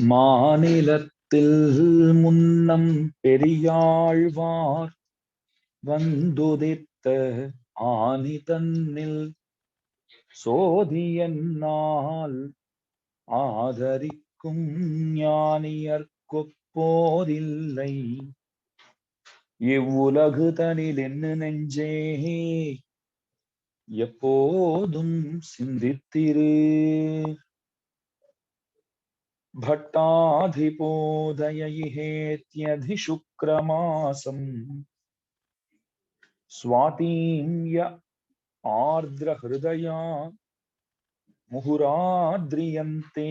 மாநிலத்தில் முன்னம் பெரியாழ்வார் வந்துதித்த ஆனி தன்னில் சோதியன்னால் ஆதரிக்கும் ஞானியர்க்கொப்போரில்லை. இவ்வுலகு தனில் என்ன நெஞ்சே எப்போதும் சிந்தித்திரு. भट्टाधिपोदयैहेत्यधिशुक्रमासम् स्वातीम्य आर्द्रहृदया मुहुराद्रियन्ते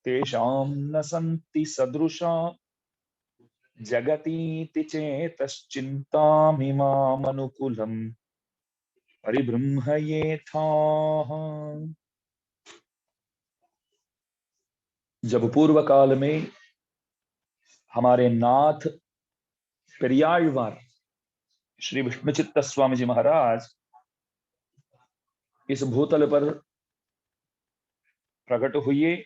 तेषां न सन्ति सदृशा जगतीति चेतश्चिन्तामिमामनुकुलम् परिबृंहयेथाः। जब पूर्व काल में हमारे नाथ पेरियाழ்वार श्री विष्णुचित्त स्वामी जी महाराज इस भूतल पर प्रकट हुए,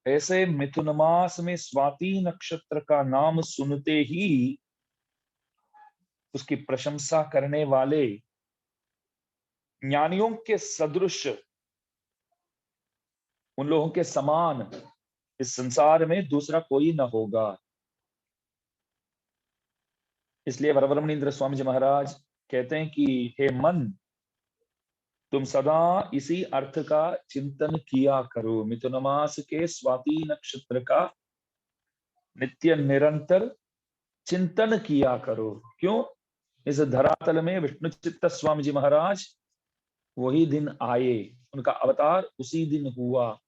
ऐसे मिथुन मास में स्वाति नक्षत्र का नाम सुनते ही उसकी प्रशंसा करने वाले ज्ञानियों के सदृश, उन लोगों के समान इस संसार में दूसरा कोई न होगा। इसलिए वरब्रह्मणींद्र स्वामी जी महाराज कहते हैं कि हे मन, तुम सदा इसी अर्थ का चिंतन किया करो। मिथुन मास के स्वाति नक्षत्र का नित्य निरंतर चिंतन किया करो। क्यों? इस धरातल में विष्णुचित्त स्वामी जी महाराज वही दिन आए, उनका अवतार उसी दिन हुआ।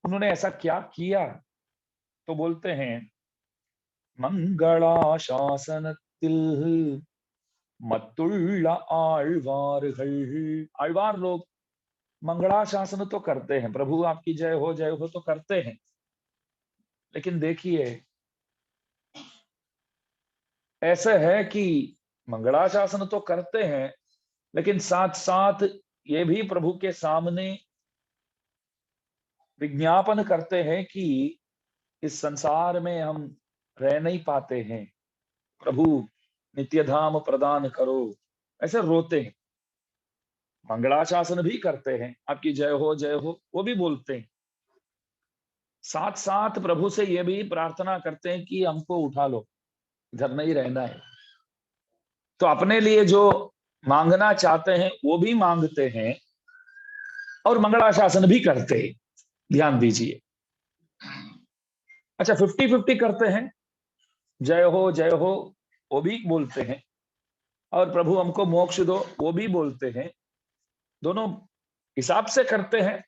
उन्होंने ऐसा क्या किया? तो बोलते हैं, मंगलाशासनத்தில் मत्तुள்ள आழ்वाர்கள்। आழ்वार लोग मंगलाशासन तो करते हैं, प्रभु आपकी जय हो तो करते हैं, लेकिन देखिए ऐसा है कि मंगलाशासन तो करते हैं, लेकिन साथ साथ ये भी प्रभु के सामने विज्ञापन करते हैं कि इस संसार में हम रह नहीं पाते हैं, प्रभु नित्य धाम प्रदान करो, ऐसे रोते हैं। मंगलाशासन भी करते हैं, आपकी जय हो वो भी बोलते हैं। साथ साथ प्रभु से ये भी प्रार्थना करते हैं कि हमको उठा लो, इधर नहीं रहना है। तो अपने लिए जो मांगना चाहते हैं वो भी मांगते हैं और मंगलाशासन भी करते हैं। ध्यान दीजिए। अच्छा, 50-50 करते हैं, जय हो वो भी बोलते हैं, और प्रभु हमको मोक्ष दो वो भी बोलते हैं। दोनों हिसाब से करते हैं।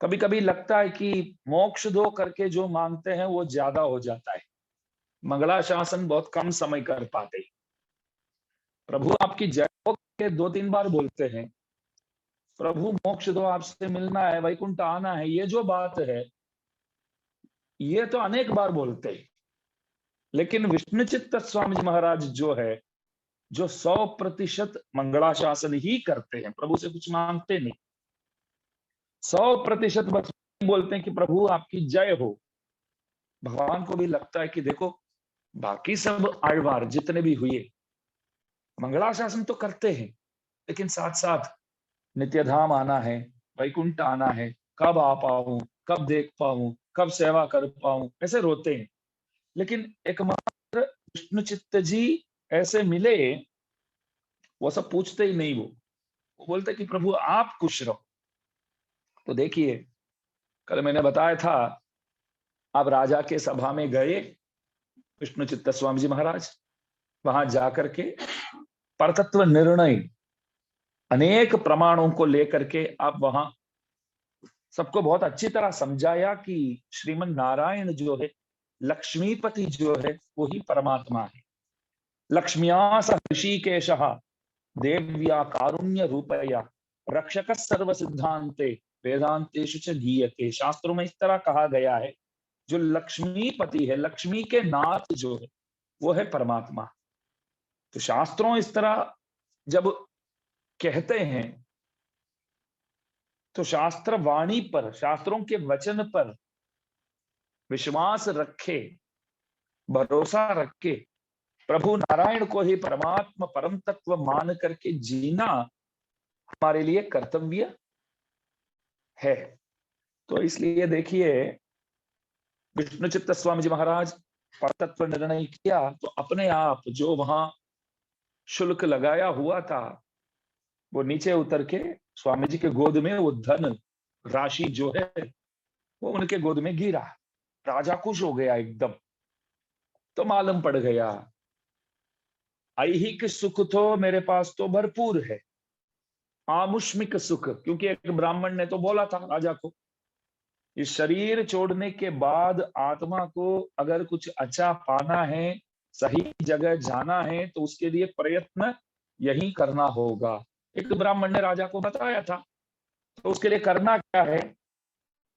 कभी कभी लगता है कि मोक्ष दो करके जो मांगते हैं वो ज्यादा हो जाता है, मंगलाशासन बहुत कम समय कर पाते। प्रभु आपकी जय हो के 2-3 बार बोलते हैं, प्रभु मोक्ष दो, आपसे मिलना है, वैकुंठ आना है, ये जो बात है ये तो अनेक बार बोलते हैं। लेकिन विष्णुचित्त स्वामी जी महाराज जो है, जो 100% मंगलाशासन ही करते हैं, प्रभु से कुछ मांगते नहीं, 100% बस बोलते हैं कि प्रभु आपकी जय हो। भगवान को भी लगता है कि देखो बाकी सब आழ்वार जितने भी हुए मंगलाशासन तो करते हैं, लेकिन साथ साथ नित्य धाम आना है, वैकुंठ आना है, कब आ पाऊं, कब देख पाऊं, कब सेवा कर पाऊं, ऐसे रोते हैं। लेकिन एकमात्र विष्णुचित्त जी ऐसे मिले, वो सब पूछते ही नहीं, वो बोलते कि प्रभु आप खुश रहो। तो देखिए, कल मैंने बताया था, आप राजा के सभा में गए विष्णुचित्त स्वामी जी महाराज, वहां जाकर के परतत्व निर्णय अनेक प्रमाणों को लेकर के आप वहां सबको बहुत अच्छी तरह समझाया कि श्रीमन नारायण जो है, लक्ष्मीपति जो है, वो ही परमात्मा है। लक्ष्म्या स ऋषिकेशः देव्या कारुण्य रूपया रक्षक सर्व सिद्धांते वेदांतेषु च गीयते। शास्त्रों में इस तरह कहा गया है, जो लक्ष्मीपति है, लक्ष्मी के नाथ जो है, वो है परमात्मा। तो शास्त्रों इस तरह जब कहते हैं तो शास्त्र वाणी पर, शास्त्रों के वचन पर विश्वास रखे, भरोसा रखे, प्रभु नारायण को ही परमात्मा परम तत्व मान करके जीना हमारे लिए कर्तव्य है। तो इसलिए देखिए, विष्णुचित्त स्वामी जी महाराज परतत्व निर्णय किया तो अपने आप जो वहां शुल्क लगाया हुआ था वो नीचे उतर के स्वामी जी के गोद में वो धन राशि जो है वो उनके गोद में गिरा। राजा खुश हो गया एकदम। तो मालूम पड़ गया ऐहिक सुख तो मेरे पास तो भरपूर है, आमुष्मिक सुख, क्योंकि एक ब्राह्मण ने तो बोला था राजा को, इस शरीर छोड़ने के बाद आत्मा को अगर कुछ अच्छा पाना है, सही जगह जाना है, तो उसके लिए प्रयत्न यही करना होगा। एक ब्राह्मण ने राजा को बताया था। तो उसके लिए करना क्या है?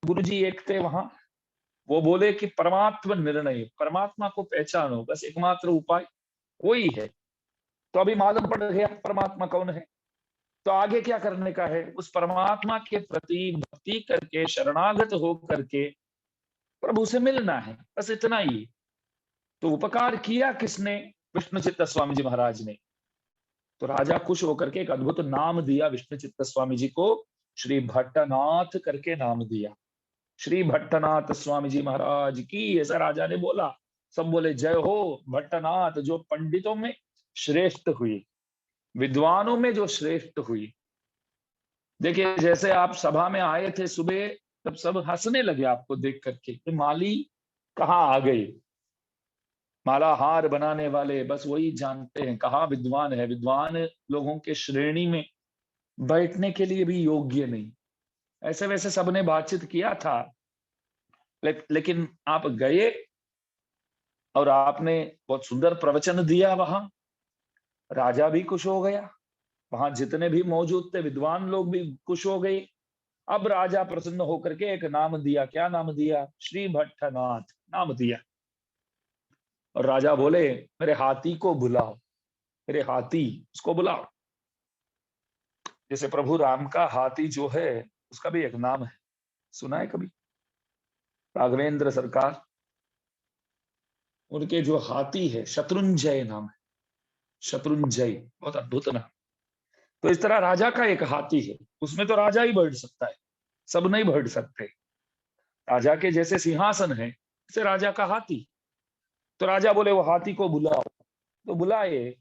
गुरुजी एक थे वहां, वो बोले कि परमात्मा निर्णय, परमात्मा को पहचानो, बस एकमात्र उपाय वही है। तो अभी मालूम पड़ गया परमात्मा कौन है। तो आगे क्या करने का है? उस परमात्मा के प्रति भक्ति करके, शरणागत हो करके प्रभु से मिलना है, बस इतना ही। तो उपकार किया किसने? विष्णुचित्त स्वामी जी महाराज ने। तो राजा खुश होकर के एक अद्भुत नाम दिया विष्णुचित्त स्वामी जी को, श्री भट्टनाथ करके नाम दिया। श्री भट्टनाथ स्वामी जी महाराज की, ऐसा राजा ने बोला। सब बोले जय हो भट्टनाथ, जो पंडितों में श्रेष्ठ हुई, विद्वानों में जो श्रेष्ठ हुई। देखिए, जैसे आप सभा में आए थे सुबह, तब सब हंसने लगे आपको देख करके, माली कहाँ आ गए। माला हार बनाने वाले बस वही जानते हैं कहाँ विद्वान है। विद्वान लोगों के श्रेणी में बैठने के लिए भी योग्य नहीं। ऐसे वैसे सबने बातचीत किया था, लेकिन आप गए और आपने बहुत सुंदर प्रवचन दिया वहां। राजा भी खुश हो गया, वहां जितने भी मौजूद थे विद्वान लोग भी खुश हो गए। अब राजा प्रसन्न होकर के एक नाम दिया। क्या नाम दिया? श्री भट्टनाथ नाम दिया। और राजा बोले मेरे हाथी को बुलाओ, मेरे हाथी उसको बुलाओ। जैसे प्रभु राम का हाथी जो है उसका भी एक नाम है, सुना है कभी? राघवेंद्र सरकार, उनके जो हाथी है शत्रुंजय नाम है, शत्रुंजय, बहुत अद्भुत नाम। तो इस तरह राजा का एक हाथी है, उसमें तो राजा ही बैठ सकता है, सब नहीं बैठ सकते। राजा के जैसे सिंहासन है, जैसे राजा का हाथी। तो राजा बोले वो हाथी को बुलाओ। तो बुलाए,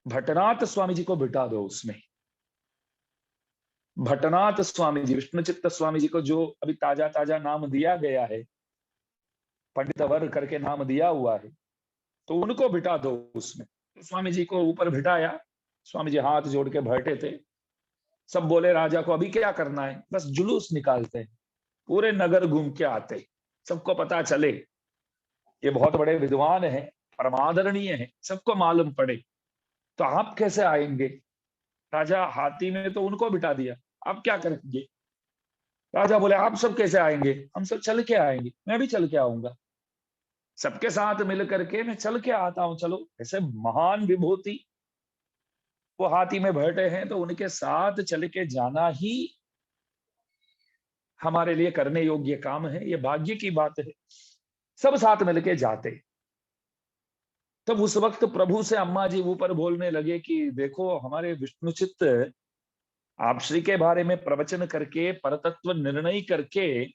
भट्टनाथ स्वामी जी को बिठा दो उसमें। भट्टनाथ स्वामी जी, विष्णुचित्त स्वामी जी को जो अभी ताजा ताजा नाम दिया गया है, पंडित वर करके नाम दिया हुआ है, तो उनको बिठा दो उसमें। तो स्वामी जी को ऊपर बिठाया। स्वामी जी हाथ जोड़ के बैठे थे। सब बोले राजा को अभी क्या करना है? बस जुलूस निकालते हैं, पूरे नगर घूम के आते, सबको पता चले ये बहुत बड़े विद्वान हैं, परमादरणीय है, सबको मालूम पड़े। तो आप कैसे आएंगे? राजा हाथी में तो उनको बिठा दिया, आप क्या करेंगे? राजा बोले आप सब कैसे आएंगे? हम सब चल के आएंगे, मैं भी चल के आऊंगा, सबके साथ मिल करके मैं चल के आता हूं। चलो, ऐसे महान विभूति वो हाथी में बैठे हैं, तो उनके साथ चल के जाना ही हमारे लिए करने योग्य काम है, ये भाग्य की बात है। सब साथ मिलके जाते। तब उस वक्त प्रभु से अम्मा जी ऊपर बोलने लगे कि देखो हमारे विष्णुचित्त आप श्री के बारे में प्रवचन करके, परतत्व निर्णय करके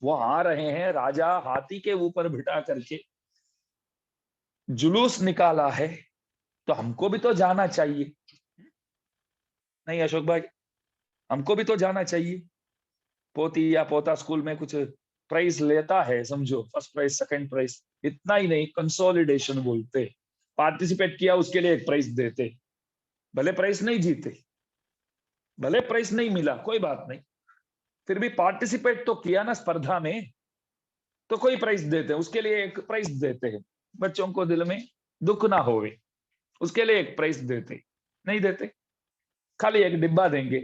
वो आ रहे हैं, राजा हाथी के ऊपर बिठा करके जुलूस निकाला है, तो हमको भी तो जाना चाहिए। नहीं अशोक भाई, हमको भी तो जाना चाहिए। पोती या पोता स्कूल में कुछ प्राइज लेता है, समझो फर्स्ट प्राइज, सेकंड प्राइज, इतना ही नहीं, कंसोलिडेशन बोलते, पार्टिसिपेट किया उसके लिए एक प्राइज देते। भले प्राइज नहीं जीते, भले प्राइज नहीं मिला, कोई बात नहीं, फिर भी पार्टिसिपेट तो किया ना स्पर्धा में, तो कोई प्राइज देते हैं, उसके लिए एक प्राइज देते हैं। बच्चों को दिल में दुख ना होवे, उसके लिए एक प्राइज देते। नहीं देते, खाली एक डिब्बा देंगे,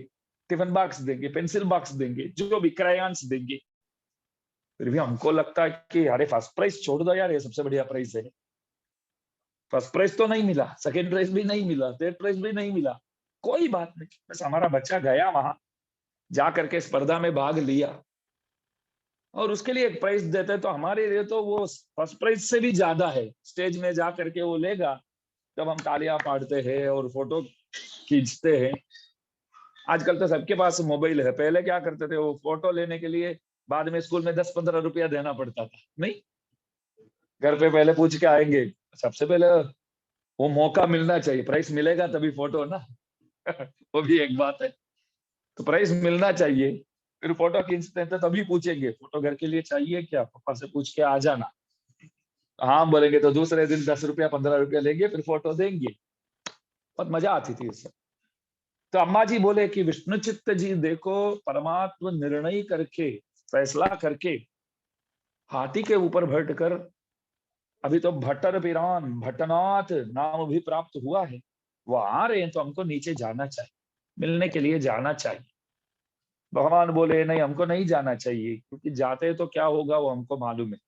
टिफिन बॉक्स देंगे, पेंसिल बॉक्स देंगे, जो भी क्रायंस देंगे। फिर भी हमको लगता है कि अरे फर्स्ट प्राइज छोड़ दो यार, ये सबसे बढ़िया प्राइज है। फर्स्ट प्राइज तो नहीं मिला, सेकंड प्राइज भी नहीं मिला, थर्ड प्राइज भी नहीं मिला, कोई बात नहीं, बस हमारा बच्चा गया वहां, जा करके स्पर्धा में भाग लिया और उसके लिए एक प्राइज देते, तो हमारे लिए तो वो फर्स्ट प्राइज से भी ज्यादा है। स्टेज में जा करके वो लेगा, तब हम तालियां पाड़ते हैं और फोटो खींचते हैं। आजकल तो सबके पास मोबाइल है, पहले क्या करते थे, वो फोटो लेने के लिए बाद में स्कूल में 10-15 रुपया देना पड़ता था, नहीं, घर पे पहले पूछ के आएंगे। सबसे पहले वो मौका मिलना चाहिए, प्राइस मिलेगा तभी फोटो ना। वो भी एक बात है, तो प्राइस मिलना चाहिए, फिर फोटो खींचते हैं तो तभी पूछेंगे फोटो घर के लिए चाहिए क्या, पापा से पूछ के आ जाना। हाँ बोलेंगे तो दूसरे दिन 10 रुपया 15 रुपया लेंगे, फिर फोटो देंगे। बहुत मजा आती थी उससे। तो अम्मा जी बोले कि विष्णु चित्त जी देखो, परमात्मा निर्णय करके, फैसला करके हाथी के ऊपर बैठकर, अभी तो भट्टर पिरान भट्टनाथ नाम भी प्राप्त हुआ है, वो आ रहे हैं तो हमको नीचे जाना चाहिए, मिलने के लिए जाना चाहिए। भगवान बोले नहीं, हमको नहीं जाना चाहिए, क्योंकि जाते तो क्या होगा वो हमको मालूम है,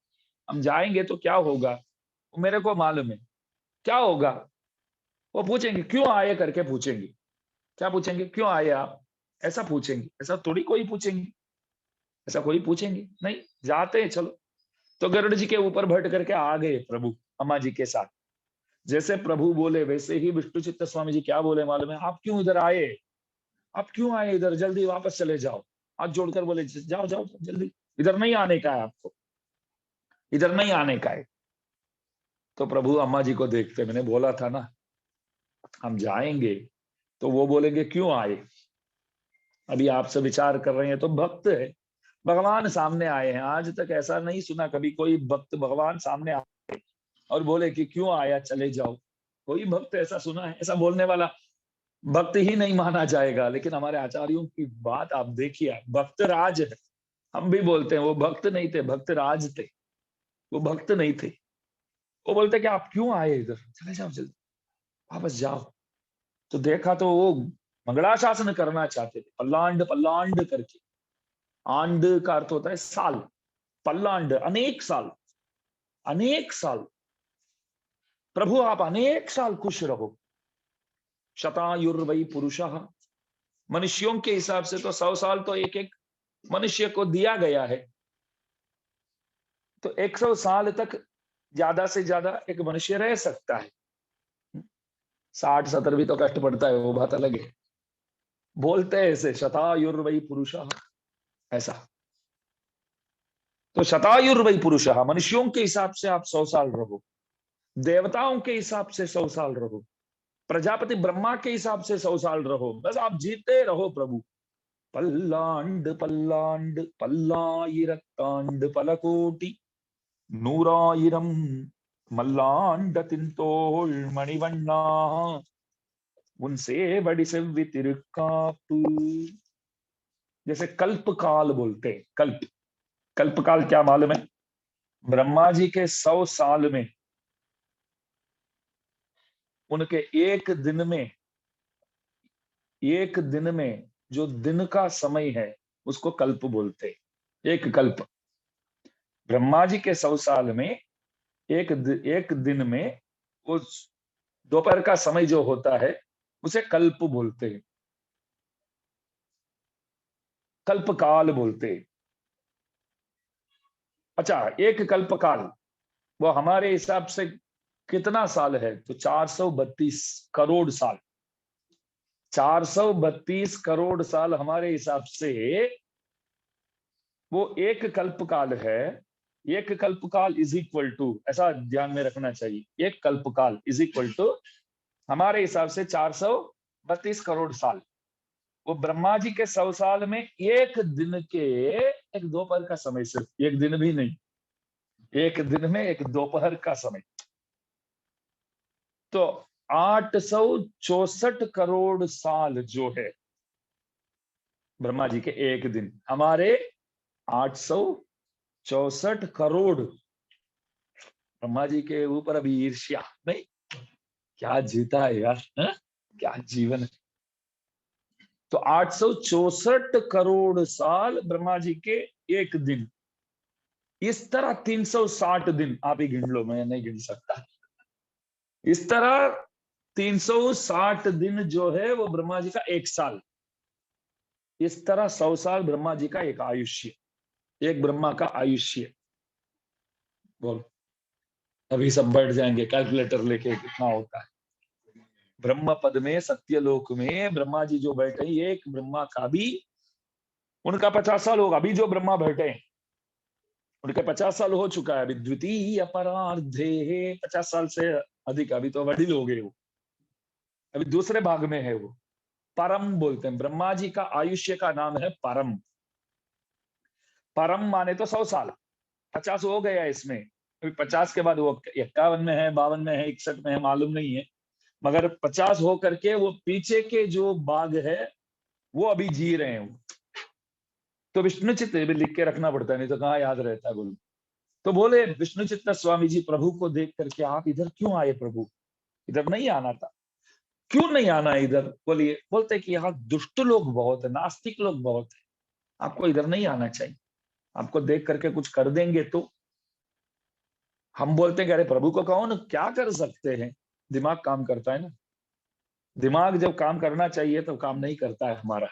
हम जाएंगे तो क्या होगा वो मेरे को मालूम है। क्या होगा, वो पूछेंगे क्यों आए करके पूछेंगे। क्या पूछेंगे, क्यों आए आप, ऐसा पूछेंगे। ऐसा थोड़ी कोई पूछेंगे, ऐसा कोई पूछेंगे नहीं, जाते हैं चलो। तो गरुड़ जी के ऊपर बैठ करके आ गए प्रभु अम्मा जी के साथ। जैसे प्रभु बोले वैसे ही विष्णु चित्त स्वामी जी क्या बोले मालूम है, आप क्यों इधर आए, आप क्यों आए इधर, जल्दी वापस चले जाओ। हाथ जोड़कर बोले जाओ जाओ जल्दी, इधर नहीं आने का है आपको, इधर नहीं आने का है। तो प्रभु अम्मा जी को देखते, मैंने बोला था ना हम जाएंगे, तो वो बोलेंगे क्यों आए, अभी आपसे विचार कर रहे हैं, तो भक्त है, भगवान सामने आए हैं। आज तक ऐसा नहीं सुना कभी कोई भक्त भगवान सामने आए और बोले कि क्यों आया चले जाओ। कोई भक्त ऐसा सुना है, ऐसा बोलने वाला भक्त ही नहीं माना जाएगा। लेकिन हमारे आचार्यों की बात आप देखिए, भक्त राज है। हम भी बोलते हैं वो भक्त नहीं थे, भक्त राज थे, वो भक्त नहीं थे। वो बोलते कि आप क्यों आए इधर, चले जाओ जल्दी, वापस जाओ। तो देखा तो वो मंगलाशासन करना चाहते थे, पल्लांड पल्लांड करके। आंड का अर्थ होता है साल, पल्लांड अनेक साल, अनेक साल। प्रभु आप अनेक साल खुश रहो। शतायुर्वै पुरुषः, मनुष्यों के हिसाब से तो 100 साल तो एक एक मनुष्य को दिया गया है। तो 100 साल तक ज्यादा से ज्यादा एक मनुष्य रह सकता है। 60-70 भी तो कष्ट पड़ता है, वो बात अलग है। बोलते हैं ऐसे शतायुर्वै पुरुषः, ऐसा। तो शतायुर्वै पुरुषः, मनुष्यों के हिसाब से आप 100 साल रहो, देवताओं के हिसाब से 100 साल रहो, प्रजापति ब्रह्मा के हिसाब से 100 साल रहो, बस आप जीते रहो प्रभु। पल्लांड पल्लांड पल्लायिरत्तांड पलकोटि नूरायिरम मल्लांड तिंतोल मणिवन्ना उनसे बड़ी सेव्य तिरुकापु। जैसे कल्प काल बोलते हैं, कल्प, कल्प काल क्या मालूम है, ब्रह्मा जी के 100 साल में उनके एक दिन में जो दिन का समय है उसको कल्प बोलते हैं। एक कल्प, ब्रह्मा जी के 100 साल में एक दिन में वो दोपहर का समय जो होता है उसे कल्प बोलते हैं, कल्प काल बोलते हैं। अच्छा, एक कल्प काल वो हमारे हिसाब से कितना साल है, तो 432 करोड़ साल। 432 करोड़ साल हमारे हिसाब से वो एक कल्प काल है। एक कल्प काल इज इक्वल टू, ऐसा ध्यान में रखना चाहिए, एक कल्प काल इज इक्वल टू हमारे हिसाब से 432 करोड़ साल। वो ब्रह्मा जी के 100 साल में एक दिन के, एक दोपहर का समय, सिर्फ एक दिन भी नहीं, एक दिन में एक दोपहर का समय। तो 864 करोड़ साल जो है ब्रह्मा जी के एक दिन, हमारे 864 करोड़। ब्रह्मा जी के ऊपर अभी ईर्ष्या नहीं, क्या जीता है यार, है? क्या जीवन है। तो 864 करोड़ साल ब्रह्मा जी के एक दिन। इस तरह 360 दिन आप ही गिन लो, मैं नहीं गिन सकता। इस तरह 360 दिन जो है वो ब्रह्मा जी का 1 साल। इस तरह 100 साल ब्रह्मा जी का एक आयुष्य, एक ब्रह्मा का आयुष्य। बोल, अभी सब बैठ जाएंगे कैलकुलेटर लेके, कितना होता है। ब्रह्म पद में, सत्यलोक में ब्रह्मा जी जो बैठे, एक ब्रह्मा का भी उनका 50 साल होगा। अभी जो ब्रह्मा बैठे हैं उनके 50 साल हो चुका है। अभी द्वितीय अपरार्धे 50 साल से अधिक, अभी तो वडील हो गए वो, अभी दूसरे भाग में है वो। परम बोलते हैं, ब्रह्मा जी का आयुष्य का नाम है परम। परम माने तो 100 साल, 50 हो गया इसमें, अभी 50 के बाद वो 51 में है, 52 में है, 61 में है, मालूम नहीं है। मगर 50 हो करके वो पीछे के जो भाग है वो अभी जी रहे हैं वो। तो विष्णु चित्त भी लिख के रखना पड़ता है, नहीं तो कहाँ याद रहता है बोलो। तो बोले विष्णु चित्त स्वामी जी प्रभु को देख करके, आप इधर क्यों आए प्रभु, इधर नहीं आना था, क्यों नहीं आना इधर। बोलिए, बोलते कि यहाँ दुष्ट लोग बहुत है, नास्तिक लोग बहुत है, आपको इधर नहीं आना चाहिए, आपको देख करके कुछ कर देंगे तो। हम बोलते हैं कि अरे प्रभु को कहो ना, क्या कर सकते हैं। दिमाग काम करता है ना, दिमाग जब काम करना चाहिए तब काम नहीं करता है हमारा,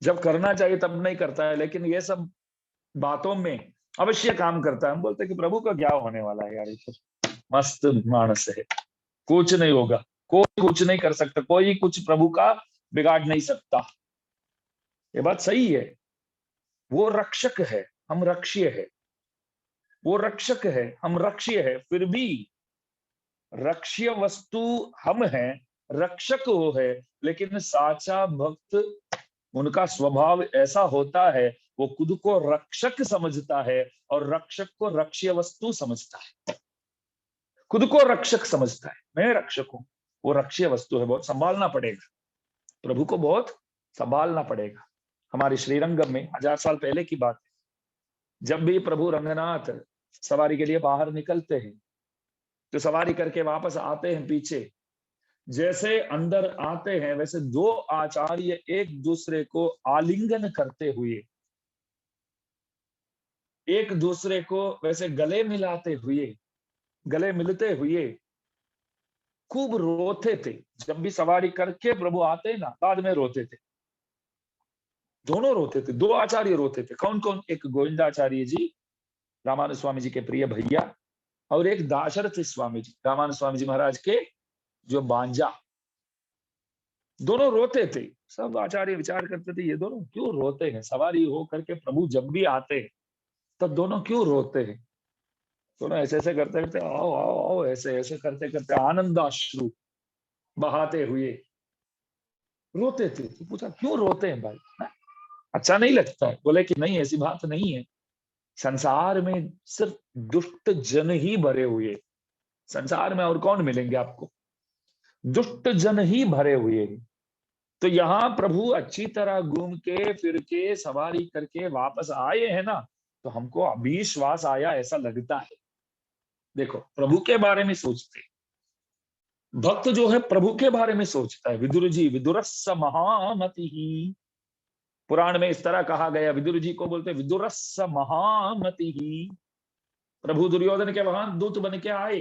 जब करना चाहिए तब नहीं करता है। लेकिन ये सब बातों में अवश्य काम करता है। हम बोलते हैं कि प्रभु का क्या होने वाला है यार, ये तो मस्त मानस है, कुछ नहीं होगा, कोई कुछ नहीं कर सकता, कोई कुछ प्रभु का बिगाड़ नहीं सकता। ये बात सही है। वो रक्षक है, हम रक्ष्य है। वो रक्षक है, हम रक्ष्य है। फिर भी रक्ष्य वस्तु हम हैं, रक्षक वो है। लेकिन साचा भक्त, उनका स्वभाव ऐसा होता है, वो खुद को रक्षक समझता है और रक्षक को रक्ष्य वस्तु समझता है। खुद को रक्षक समझता है, मैं रक्षक हूं, वो रक्ष्य वस्तु है। बहुत संभालना पड़ेगा, प्रभु को बहुत संभालना पड़ेगा। हमारे श्रीरंगम में 1000 साल पहले की बात है, जब भी प्रभु रंगनाथ सवारी के लिए बाहर निकलते हैं तो सवारी करके वापस आते हैं पीछे, जैसे अंदर आते हैं वैसे दो आचार्य एक दूसरे को आलिंगन करते हुए, एक दूसरे को वैसे गले मिलाते हुए, गले मिलते हुए खूब रोते थे। जब भी सवारी करके प्रभु आते ना, बाद में रोते थे, दोनों रोते थे, दो आचार्य रोते थे। कौन कौन? एक गोविंदाचार्य जी, रामानुज स्वामी जी के प्रिय भैया, और एक दाशरथ स्वामी जी, रामानुज स्वामी जी महाराज के जो बांजा, दोनों रोते थे। सब आचार्य विचार करते थे, ये दोनों क्यों रोते हैं, सवारी हो करके प्रभु जब भी आते हैं तब दोनों क्यों रोते हैं। दोनों ऐसे ऐसे करते करते, आओ आओ आओ, ऐसे ऐसे करते करते आनंदाश्रु बहाते हुए रोते थे। तो पूछा क्यों रोते हैं भाई, ना? अच्छा नहीं लगता है? बोले कि नहीं, ऐसी बात नहीं है, संसार में सिर्फ दुष्ट जन ही भरे हुए, संसार में और कौन मिलेंगे आपको, दुष्ट जन ही भरे हुए हैं। तो यहाँ प्रभु अच्छी तरह घूम के फिर के सवारी करके वापस आए हैं ना, तो हमको अविश्वास आया ऐसा लगता है। देखो, प्रभु के बारे में सोचते, भक्त जो है प्रभु के बारे में सोचता है। विदुर जी, विदुरस्स महामति ही, पुराण में इस तरह कहा गया। विदुर जी को बोलते विदुरस्स महामति ही। प्रभु दुर्योधन के वहां दूत बन के आए।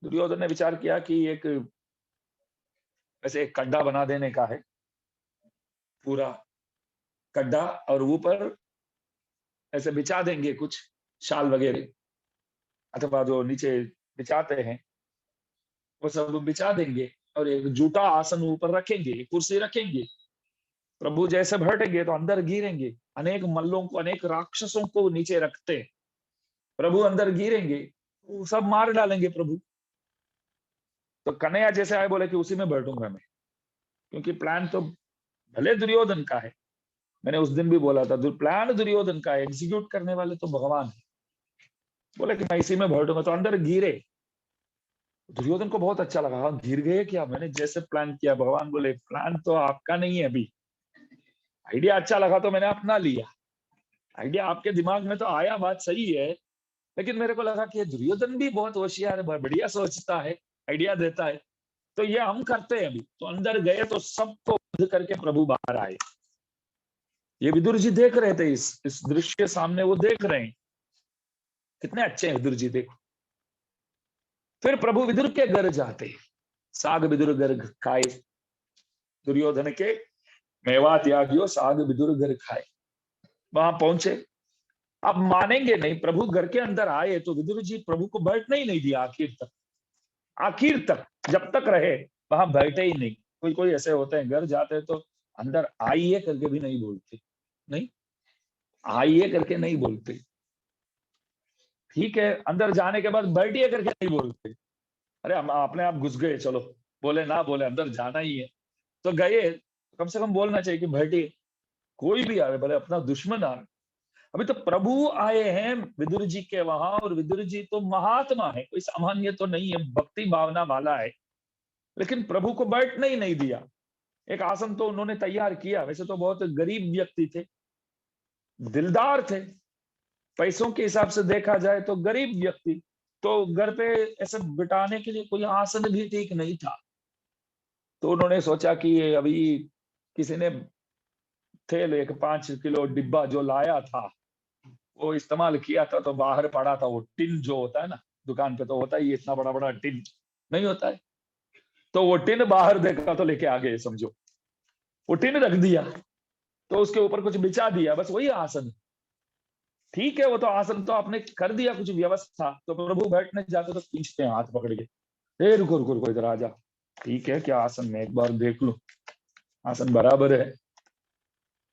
दुर्योधन ने विचार किया कि एक ऐसे एक गड्ढा बना देने का है, पूरा गड्ढा, और ऊपर ऐसे बिछा देंगे कुछ शाल वगैरह, अथवा जो नीचे बिछाते हैं वो सब बिछा देंगे, और एक जूता आसन ऊपर रखेंगे, कुर्सी रखेंगे। प्रभु जैसे बैठेंगे तो अंदर गिरेंगे, अनेक मल्लों को, अनेक राक्षसों को नीचे रखते, प्रभु अंदर गिरेंगे, वो सब मार डालेंगे प्रभु। तो कन्हैया जैसे आए, बोले कि उसी में बैठूंगा मैं, क्योंकि प्लान तो भले दुर्योधन का है, मैंने उस दिन भी बोला था, प्लान दुर्योधन का है, एग्जीक्यूट करने वाले तो भगवान है। बोले कि मैं इसी में बैठूंगा, तो अंदर गिरे। दुर्योधन को बहुत अच्छा लगा, हाँ गिर गए क्या, मैंने जैसे प्लान किया। भगवान बोले प्लान तो आपका नहीं है अभी, आइडिया अच्छा लगा तो मैंने अपना लिया, आइडिया आपके दिमाग में तो आया, बात सही है, लेकिन मेरे को लगा कि ये दुर्योधन भी बहुत होशियार है, बढ़िया सोचता है, आइडिया देता है, तो ये हम करते हैं अभी। तो अंदर गए तो सबको बंद करके प्रभु बाहर आए। ये विदुर जी देख रहे थे, इस दृश्य सामने वो देख रहे हैं, कितने अच्छे हैं विदुर जी, देखो। फिर प्रभु विदुर के घर जाते हैं, साग विदुर घर खाए, दुर्योधन के मेवा त्यागियो साग विदुर घर खाए। वहां पहुंचे, आप मानेंगे नहीं, प्रभु घर के अंदर आए तो विदुर जी प्रभु को बैठने ही नहीं दिया आखिर तक। आखिर तक जब तक रहे वहां बैठे ही नहीं। कोई कोई ऐसे होते हैं घर जाते हैं तो अंदर आइए करके भी नहीं बोलते, नहीं आइए करके नहीं बोलते, ठीक है अंदर जाने के बाद बैठिए करके नहीं बोलते। अरे हम अपने आप घुस गए, चलो बोले ना बोले अंदर जाना ही है तो गए, कम से कम बोलना चाहिए कि बैठिए। कोई भी आवे, भले अपना दुश्मन आवे। अभी तो प्रभु आए हैं विदुर जी के वहां, और विदुर जी तो महात्मा है, कोई सामान्य तो नहीं है, भक्ति भावना वाला है, लेकिन प्रभु को बैठने ही नहीं दिया। एक आसन तो उन्होंने तैयार किया, वैसे तो बहुत गरीब व्यक्ति थे, दिलदार थे, पैसों के हिसाब से देखा जाए तो गरीब व्यक्ति, तो घर पे ऐसे बिठाने के लिए कोई आसन भी ठीक नहीं था। तो उन्होंने सोचा कि अभी किसी ने थैल एक 5 किलो डिब्बा जो लाया था वो इस्तेमाल किया था, तो बाहर पड़ा था वो टिन जो होता है ना, दुकान पे तो होता ही इतना बड़ा बड़ा टिन नहीं होता है, तो वो टिन बाहर देखा तो लेके आ गए समझो। वो टिन रख दिया तो उसके ऊपर कुछ बिछा दिया, बस वही आसन। ठीक है वो तो आसन तो आपने कर दिया कुछ व्यवस्था, तो प्रभु बैठने जाते तो खींचते हैं हाथ पकड़ के, ए रुको रुको रुको इधर आ जा, ठीक है क्या आसन में एक बार देख लो आसन बराबर है।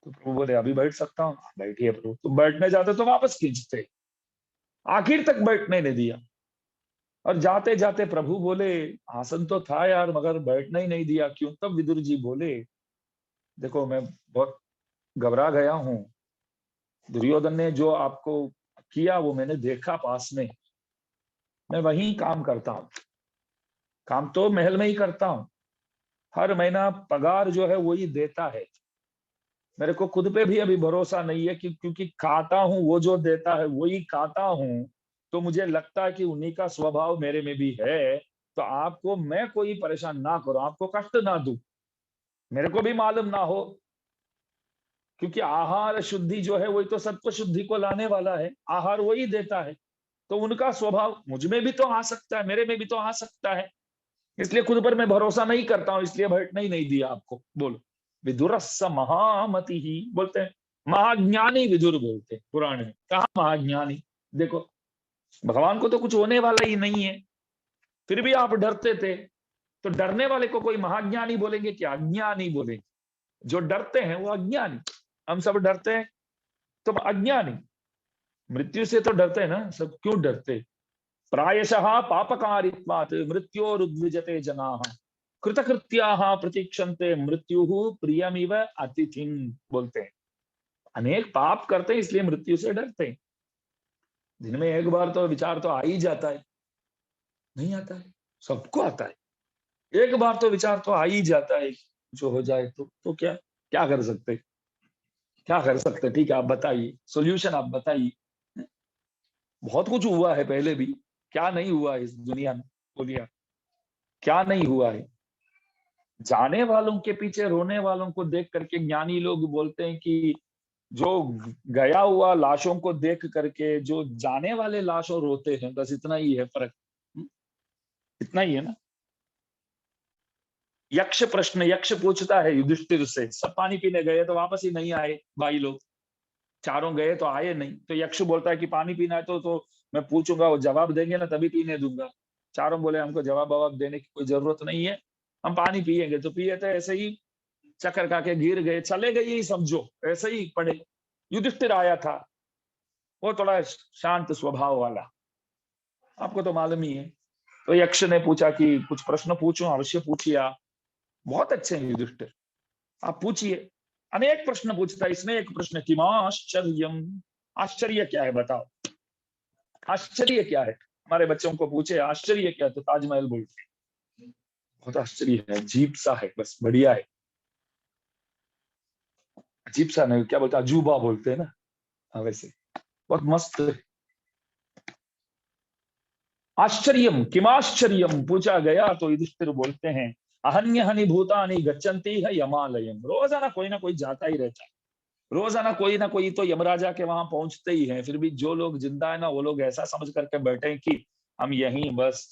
तो प्रभु बोले अभी बैठ सकता हूँ, बैठिए प्रभु। तो बैठने जाते तो वापस खींचते, आखिर तक बैठने नहीं दिया। और जाते जाते प्रभु बोले आसन तो था यार मगर बैठना ही नहीं दिया, क्यों? तब विदुर जी बोले देखो मैं बहुत घबरा गया हूं, दुर्योधन ने जो आपको किया वो मैंने देखा पास में, मैं वहीं काम करता हूँ, काम तो महल में ही करता हूँ, हर महीना पगार जो है वही देता है, मेरे को खुद पे भी अभी भरोसा नहीं है कि क्योंकि खाता हूं वो जो देता है वही खाता हूं, तो मुझे लगता है कि उन्हीं का स्वभाव मेरे में भी है। तो आपको मैं कोई परेशान ना करूं, आपको कष्ट ना दूं, मेरे को भी मालूम ना हो, क्योंकि आहार शुद्धि जो है वही तो सत्व शुद्धि को लाने वाला है, आहार वही देता है, तो उनका स्वभाव मुझ में भी तो आ सकता है, मेरे में भी तो आ सकता है, इसलिए खुद पर मैं भरोसा नहीं करता हूं, इसलिए बैठने ही नहीं दिया आपको। बोलो विदुरस्स महामति ही बोलते हैं, महाज्ञानी विदुर बोलते हैं पुराण में, कहा महाज्ञानी। देखो भगवान को तो कुछ होने वाला ही नहीं है, फिर भी आप डरते थे, तो डरने वाले को कोई महाज्ञानी बोलेंगे क्या अज्ञानी बोलेंगे? जो डरते हैं वो अज्ञानी, हम सब डरते हैं तो अज्ञानी, मृत्यु से तो डरते हैं ना सब, क्यों डरते? प्रायशः पापकारित्वात् मृत्योरुद्विजते जनाः कृतकृत्याः प्रतीक्षन्ते मृत्युः प्रियमिव अतिथिं बोलते हैं। अनेक पाप करते हैं इसलिए मृत्यु से डरते हैं। दिन में एक बार तो विचार तो आ ही जाता है, नहीं आता है? सबको आता है, एक बार तो विचार तो आ ही जाता है, जो हो जाए तो क्या क्या कर सकते, क्या कर सकते? ठीक है आप बताइए, सोल्यूशन आप बताइए। बहुत कुछ हुआ है पहले भी, क्या नहीं हुआ है इस दुनिया में, बोलिए क्या नहीं हुआ है? जाने वालों के पीछे रोने वालों को देख करके ज्ञानी लोग बोलते हैं कि जो गया हुआ लाशों को देख करके जो जाने वाले लाशों रोते हैं, बस इतना ही है फर्क। इतना ही है ना। यक्ष पूछता है युधिष्ठिर से, सब पानी पीने गए तो वापस ही नहीं आए भाई लोग, चारों गए तो आए नहीं, तो यक्ष बोलता है कि पानी पीना है तो मैं पूछूंगा, वो जवाब देंगे ना तभी पीने दूंगा। चारों बोले हमको जवाब ववाब देने की कोई जरूरत नहीं है, हम पानी पिएंगे। तो पिए थे ऐसे ही, चक्कर खा के गिर गए, चले गए ही समझो, ऐसे ही पड़े। युधिष्ठिर आया था, वो थोड़ा शांत स्वभाव वाला, आपको तो मालूम ही है। तो यक्ष ने पूछा कि कुछ प्रश्न पूछूं? अवश्य पूछिए आप, बहुत अच्छे हैं युधिष्ठिर, आप पूछिए। अनेक प्रश्न पूछता है, इसमें एक प्रश्न किमाश्चर्यम, आश्चर्य क्या है बताओ, आश्चर्य क्या है? हमारे बच्चों को पूछे आश्चर्य क्या है तो ताजमहल बोलते हैं, बहुत आश्चर्य है, अजीब सा है, बस बढ़िया है, अजीब सा नहीं, क्या बोलते अजूबा बोलते हैं ना, हाँ वैसे बहुत मस्त है। आश्चर्यम किमाश्चर्यम पूछा गया तो युधिष्ठिर बोलते हैं अहन्य हनि भूतानि गच्छन्ति है यमालयम, रोजाना कोई ना कोई जाता ही रहता है, रोजाना कोई ना कोई तो यमराजा के वहां पहुंचते ही हैं, फिर भी जो लोग जिंदा है ना वो लोग ऐसा समझ करके बैठे हैं कि हम यहीं बस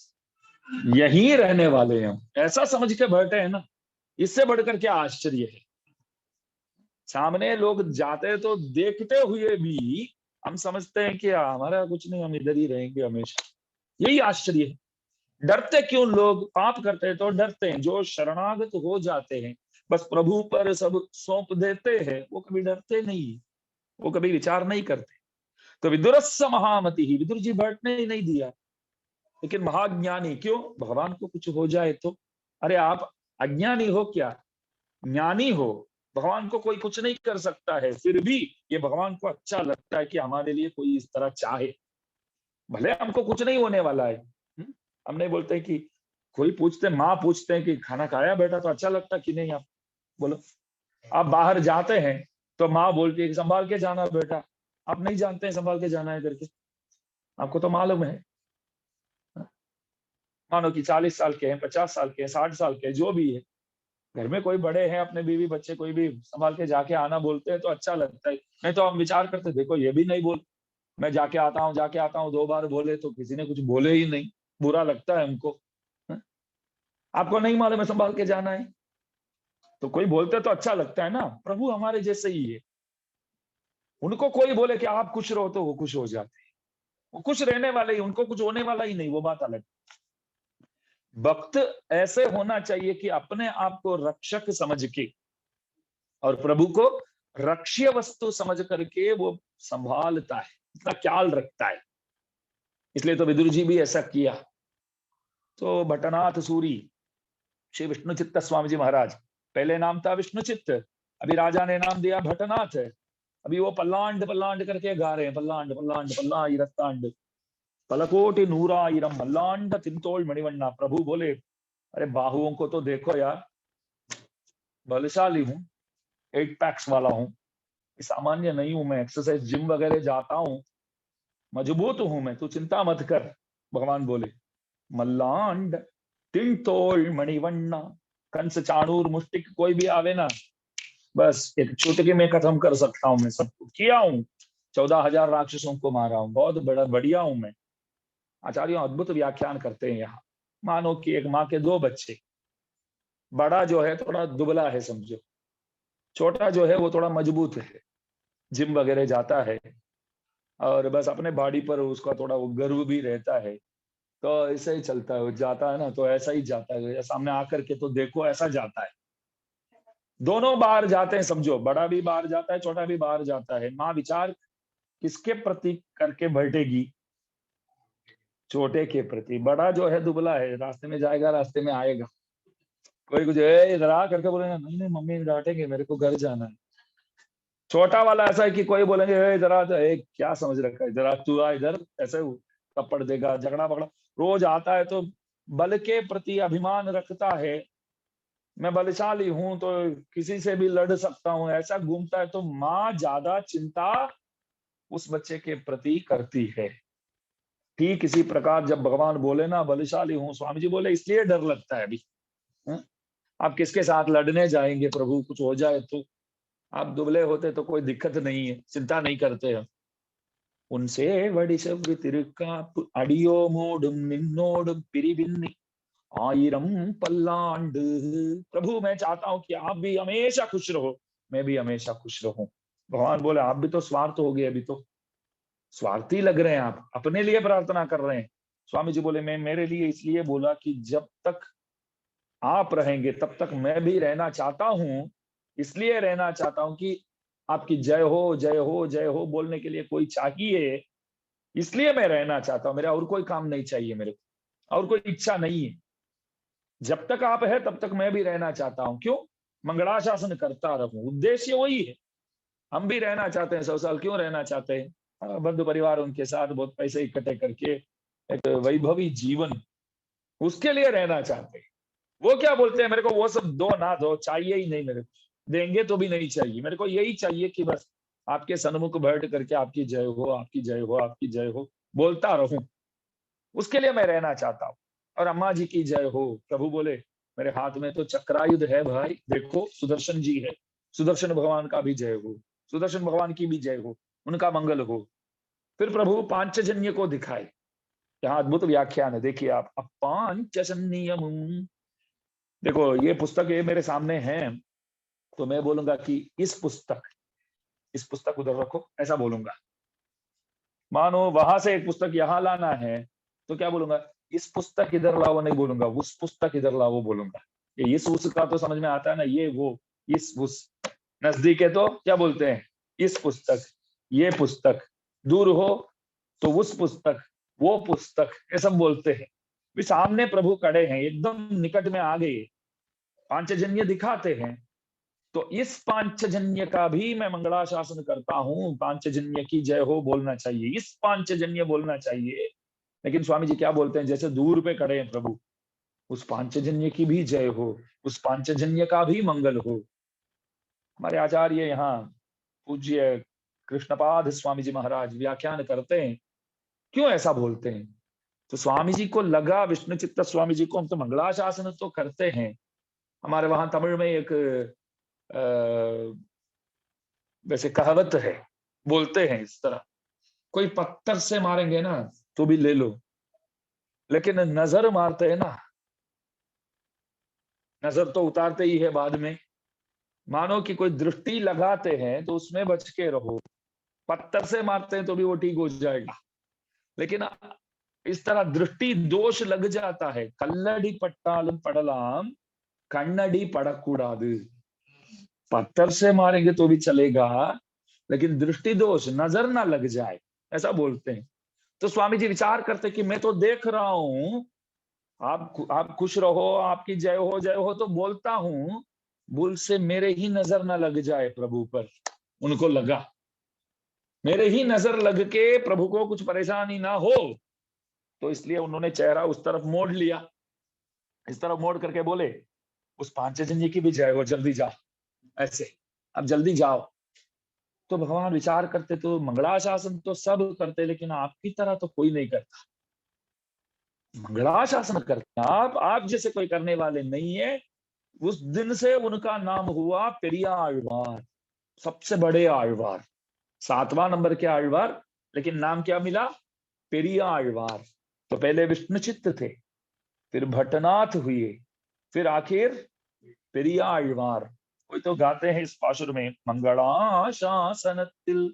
यहीं रहने वाले हैं हम, ऐसा समझ के बैठे हैं ना। इससे बढ़कर क्या आश्चर्य है। सामने लोग जाते तो देखते हुए भी हम समझते हैं कि हमारा कुछ नहीं, हम इधर ही रहेंगे हमेशा। यही आश्चर्य है। डरते क्यों लोग? पाप करते हैं तो डरते हैं। जो शरणागत हो जाते हैं, बस प्रभु पर सब सौंप देते हैं, वो कभी डरते नहीं, वो कभी विचार नहीं करते। तो विदुरस्य महामति ही, विदुर जी बैठने ही नहीं दिया। लेकिन महाज्ञानी क्यों? भगवान को कुछ हो जाए तो। अरे आप अज्ञानी हो क्या, ज्ञानी हो। भगवान को कोई कुछ नहीं कर सकता है, फिर भी ये भगवान को अच्छा लगता है कि हमारे लिए कोई इस तरह चाहे। भले हमको कुछ नहीं होने वाला है। हम नहीं बोलते कि कोई पूछते, माँ पूछते हैं कि खाना खाया बेटा, तो अच्छा लगता कि नहीं? आप बोलो। आप बाहर जाते हैं तो माँ बोलती है कि संभाल के जाना बेटा। आप नहीं जानते हैं संभाल के जाना है करके, आपको तो मालूम है। मानो कि 40 साल के हैं, 50 साल के हैं, 60 साल के हैं, जो भी है, घर में कोई बड़े हैं, अपने बीवी बच्चे कोई भी संभाल के जाके आना बोलते हैं तो अच्छा लगता है। नहीं तो हम विचार करते, देखो ये भी नहीं बोल, मैं जाके आता हूँ 2 बार बोले तो किसी ने कुछ बोले ही नहीं, बुरा लगता है हमको। है? आपको नहीं मालूम है संभाल के जाना है, तो कोई बोलते तो अच्छा लगता है ना। प्रभु हमारे जैसे ही है। उनको कोई बोले कि आप खुश रहो तो वो खुश हो जाते हैं। वो खुश रहने वाले ही, उनको कुछ होने वाला ही नहीं, वो बात अलग। भक्त ऐसे होना चाहिए कि अपने आप को रक्षक समझ के और प्रभु को रक्ष्य वस्तु समझ करके वो संभालता है, इतना ख्याल रखता है। इसलिए तो विदुर जी भी ऐसा किया। तो भट्टनाथ सूरी, श्री विष्णु चित्त स्वामी जी महाराज, पहले नाम था विष्णु चित्त, अभी राजा ने नाम दिया भट्टनाथ। अभी वो पल्लांड पल्लांड करके गा रहे हैं, पल्लांड पल्लांड पल्लाइरत्तांड पलकोटि नूराइरम मल्लांड तिंतोल मणिवन्ना। प्रभु बोले, अरे बाहुओं को तो देखो यार, बलशाली हूँ, 8 पैक्स वाला हूँ, सामान्य नहीं हूं मैं, एक्सरसाइज जिम वगैरह जाता हूँ, मजबूत हूं मैं, तू चिंता मत कर। भगवान बोले, मल्लांड तिंतोल मणिवन्ना, कंस चाणूर मुष्टिक कोई भी आवे ना, बस एक चुटकी में खत्म कर सकता हूं मैं सबको। किया हूं, 14,000 राक्षसों को मारा हूं, बहुत बड़ा बढ़िया हूं मैं। आचार्यों अद्भुत व्याख्यान करते हैं यहाँ। मानो कि एक माँ के 2 बच्चे, बड़ा जो है थोड़ा दुबला है समझो, छोटा जो है वो थोड़ा मजबूत है, जिम वगैरह जाता है, और बस अपने बॉडी पर उसका थोड़ा वो गर्व भी रहता है। तो ऐसा ही चलता है, वो जाता है ना तो ऐसा ही जाता है, सामने आकर के तो देखो ऐसा जाता है। दोनों बाहर जाते हैं समझो, बड़ा भी बाहर जाता है, छोटा भी बाहर जाता है। माँ विचार किसके प्रति करके बैठेगी? छोटे के प्रति। बड़ा जो है दुबला है, रास्ते में जाएगा रास्ते में आएगा, कोई कुछ इधर आ करके बोलेगा, नहीं नहीं मम्मी डांटेंगे, मेरे को घर जाना है। छोटा वाला ऐसा है कि कोई बोलेंगे जरा, क्या समझ रखा है, जरा तू आ इधर, ऐसे थप्पड़ देगा, झगड़ा बगड़ा रोज आता है। तो बल के प्रति अभिमान रखता है, मैं बलशाली हूं तो किसी से भी लड़ सकता हूं, ऐसा घूमता है। तो माँ ज्यादा चिंता उस बच्चे के प्रति करती है। ठीक इसी प्रकार जब भगवान बोले ना बलशाली हूं, स्वामी जी बोले इसलिए डर लगता है अभी। है? आप किसके साथ लड़ने जाएंगे, प्रभु कुछ हो जाए तो? आप दुबले होते तो कोई दिक्कत नहीं है, चिंता नहीं करते हैं। उनसे वडिशव्य तिरुकाप अडियो मोडुम निन्नोडुम पिरिबिन्नी आयरम पल्लांड। प्रभु मैं चाहता हूं कि आप भी हमेशा खुश रहो, मैं भी हमेशा खुश रहूं। भगवान बोले, आप भी तो स्वार्थ हो गए, अभी तो स्वार्थी लग रहे हैं, आप अपने लिए प्रार्थना कर रहे हैं। स्वामी जी बोले, मैं मेरे लिए इसलिए बोला कि जब तक आप रहेंगे तब तक मैं भी रहना चाहता हूं। इसलिए रहना चाहता हूं कि आपकी जय हो जय हो जय हो बोलने के लिए कोई चाहिए, इसलिए मैं रहना चाहता हूं। मेरा और कोई काम नहीं चाहिए, मेरे को और कोई इच्छा नहीं है। जब तक आप है तब तक मैं भी रहना चाहता हूं। क्यों? मंगलाशासन करता रहूं, उद्देश्य वही है। हम भी रहना चाहते हैं 100 साल, क्यों रहना चाहते हैं? बंधु परिवार उनके साथ बहुत पैसे इकट्ठे करके एक वैभवी जीवन, उसके लिए रहना चाहते हैं। वो क्या बोलते हैं, मेरे को वो सब दो ना दो, चाहिए ही नहीं, मेरे को देंगे तो भी नहीं चाहिए, मेरे को यही चाहिए कि बस आपके सन्मुख बैठ करके आपकी जय हो, आपकी जय हो, आपकी जय हो बोलता रहूं। उसके लिए मैं रहना चाहता हूँ। और अम्मा जी की जय हो। प्रभु बोले, मेरे हाथ में तो चक्रायुध है भाई, देखो सुदर्शन जी है, सुदर्शन भगवान का भी जय हो, सुदर्शन भगवान की भी जय हो, उनका मंगल हो। फिर प्रभु पांचजन्य को दिखाए, यहाँ अद्भुत व्याख्यान है, देखिए आप। अपांचजन्यम, देखो ये पुस्तक ये मेरे सामने है, तो मैं बोलूंगा कि इस पुस्तक उधर रखो, ऐसा बोलूंगा। मानो वहां से एक पुस्तक यहाँ लाना है, तो क्या बोलूंगा, इस पुस्तक इधर लाओ नहीं बोलूंगा, उस पुस्तक इधर लाओ बोलूंगा। ये इस उस का तो समझ में आता है ना, ये वो, इस उस। नजदीक है तो क्या बोलते हैं, इस पुस्तक, ये पुस्तक। दूर हो तो उस पुस्तक, वो पुस्तक, ये सब बोलते हैं। भी सामने प्रभु खड़े हैं, एकदम निकट में आ गए, पांचजन्य दिखाते हैं। तो इस पांचजन्य का भी मैं मंगलाशासन करता हूं, पांचजन्य की जय हो बोलना चाहिए, इस पांचजन्य बोलना चाहिए। लेकिन स्वामी जी क्या बोलते हैं, जैसे दूर पे खड़े हैं प्रभु, उस पांचजन्य की भी जय हो, उस पांचजन्य का भी मंगल हो। हमारे आचार्य यहाँ पूज्य कृष्णपाद स्वामी जी महाराज व्याख्यान करते हैं, क्यों ऐसा बोलते हैं। तो स्वामी जी को लगा, विष्णु चित्त स्वामी जी को, हम तो मंगलाशासन तो करते हैं। हमारे वहां तमिल में एक वैसे कहावत है, बोलते हैं इस तरह, कोई पत्थर से मारेंगे ना तो भी ले लो, लेकिन नजर मारते हैं ना, नजर तो उतारते ही है बाद में। मानो कि कोई दृष्टि लगाते हैं तो उसमें बच के रहो, पत्थर से मारते हैं तो भी वो ठीक हो जाएगा, लेकिन इस तरह दृष्टि दोष लग जाता है। कल्लड़ी पट्टालम पड़लाम, कन्नड़ी पड़कूडादु। पत्थर से मारेंगे तो भी चलेगा, लेकिन दृष्टि दोष, नजर ना लग जाए, ऐसा बोलते हैं। तो स्वामी जी विचार करते कि मैं तो देख रहा हूं, आप खुश रहो, आपकी जय हो तो बोलता हूं, भूल से मेरे ही नजर ना लग जाए प्रभु पर। उनको लगा मेरे ही नजर लग के प्रभु को कुछ परेशानी ना हो, तो इसलिए उन्होंने चेहरा उस तरफ मोड़ लिया। इस तरफ मोड़ करके बोले, उस पांचजन्य की भी जय हो, जल्दी जाओ, ऐसे, अब जल्दी जाओ। तो भगवान विचार करते, तो मंगलाशासन तो सब करते, लेकिन आपकी तरह तो कोई नहीं करता। मंगलाशासन करते आप जैसे कोई करने वाले नहीं है। उस दिन से उनका नाम हुआ पेरिया आழ்वार, सबसे बड़े आழ்वार, 7वां नंबर के आழ்वार, लेकिन नाम क्या मिला, पेरिया आழ்वार। तो पहले विष्णुचित्त थे, फिर भट्टनाथ हुए, फिर आखिर पेरिया आழ்वार। कोई तो गाते हैं इस पाशुर में, मंगलाशासनத்தில்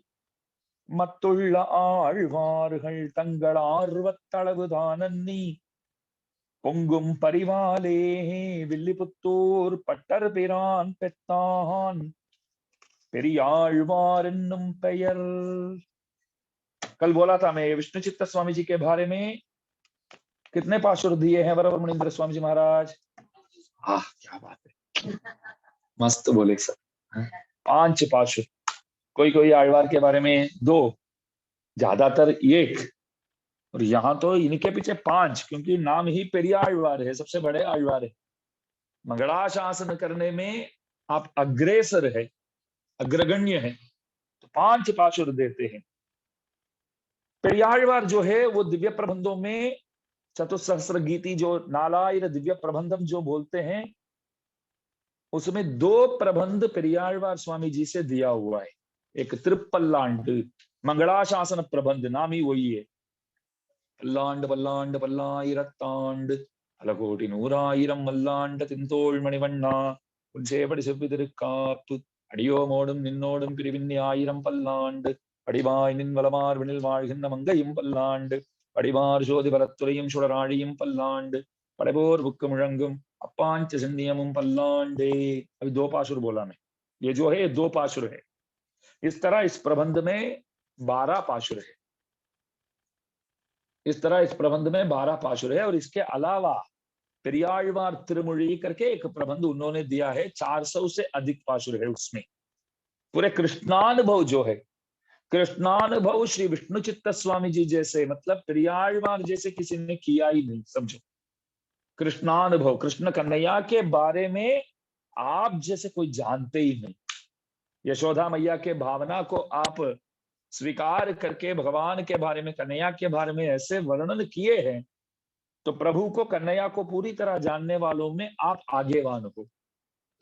மத்துள்ள ஆழ்வார்கள் தங்கள் ஆர்வத்தளவுதான் நீ பொங்கும் பரிவாலே வில்லிபுத்தூர் பட்டர் பிரான் பெத்தான் பெரியாழ்वार என்னும் பெயர்। कल बोला था मैं विष्णु चित्त स्वामी जी के बारे में, कितने पाशुर दिए हैं वरवर मुनिंद्र स्वामी जी महाराज। क्या बात है, मस्त बोले सर, 5 पाशुर। कोई कोई आழ்वार के बारे में 2, ज्यादातर 1, और यहाँ तो इनके पीछे 5, क्योंकि नाम ही पेरिया आழ்वार है, सबसे बड़े आழ்वार है। मंगलाशासन करने में आप अग्रेसर है, अग्रगण्य है, तो 5 पाशुर देते हैं। पेरियाழ்वार जो है वो दिव्य प्रबंधों में चतुसहस्र गीति, जो नालायर दिव्य प्रबंधम जो बोलते हैं, उसमें 2 प्रबंध पेरियाழ்वार स्वामी जी से दिया हुआ है। एक त्रिपल्लांड मंगलाशासन प्रबंध, नाम ही वही है। பல்லாண்டு பல்லாண்டு பல்லாயிரத்தாண்டு பல கோடி நூறாயிரம் மல்லாண்ட தின்தோள் மணிவண்ணா உஞ்சேபடி செவ்விதிருக்காப்பு அடியோமோடும் நின்னோடும் பிரிவின்னி 1000 பல்லாண்டு படிவாய் நின் வலமார்வினில் வாழ்கின்ற மங்கையும் பல்லாண்டு படிவார் ஜோதி பரத்துறையும் சுடராழியும் பல்லாண்டு படைபோர் புக்கு முழங்கும் अपांच संनियमम पल्लांडे। अभी 2 पाशुर बोला मैं, ये जो है 2 पाशुर है। इस तरह इस प्रबंध में 12 पाशुर है, इस तरह इस प्रबंध में 12 पाशुर है। और इसके अलावा पेरियाழ்वार तिरुमொழி करके एक प्रबंध उन्होंने दिया है, 400 से अधिक पाशुर है उसमें। पूरे कृष्णानुभव जो है, कृष्णानुभव श्री विष्णु चित्त स्वामी जी जैसे, मतलब पेरियाழ்वार जैसे किसी ने किया ही नहीं, समझो। कृष्णानुभव, कृष्ण कन्हैया के बारे में आप जैसे कोई जानते ही नहीं। यशोदा मैया के भावना को आप स्वीकार करके भगवान के बारे में, कन्हैया के बारे में ऐसे वर्णन किए हैं, तो प्रभु को, कन्हैया को पूरी तरह जानने वालों में आप आगेवान हो।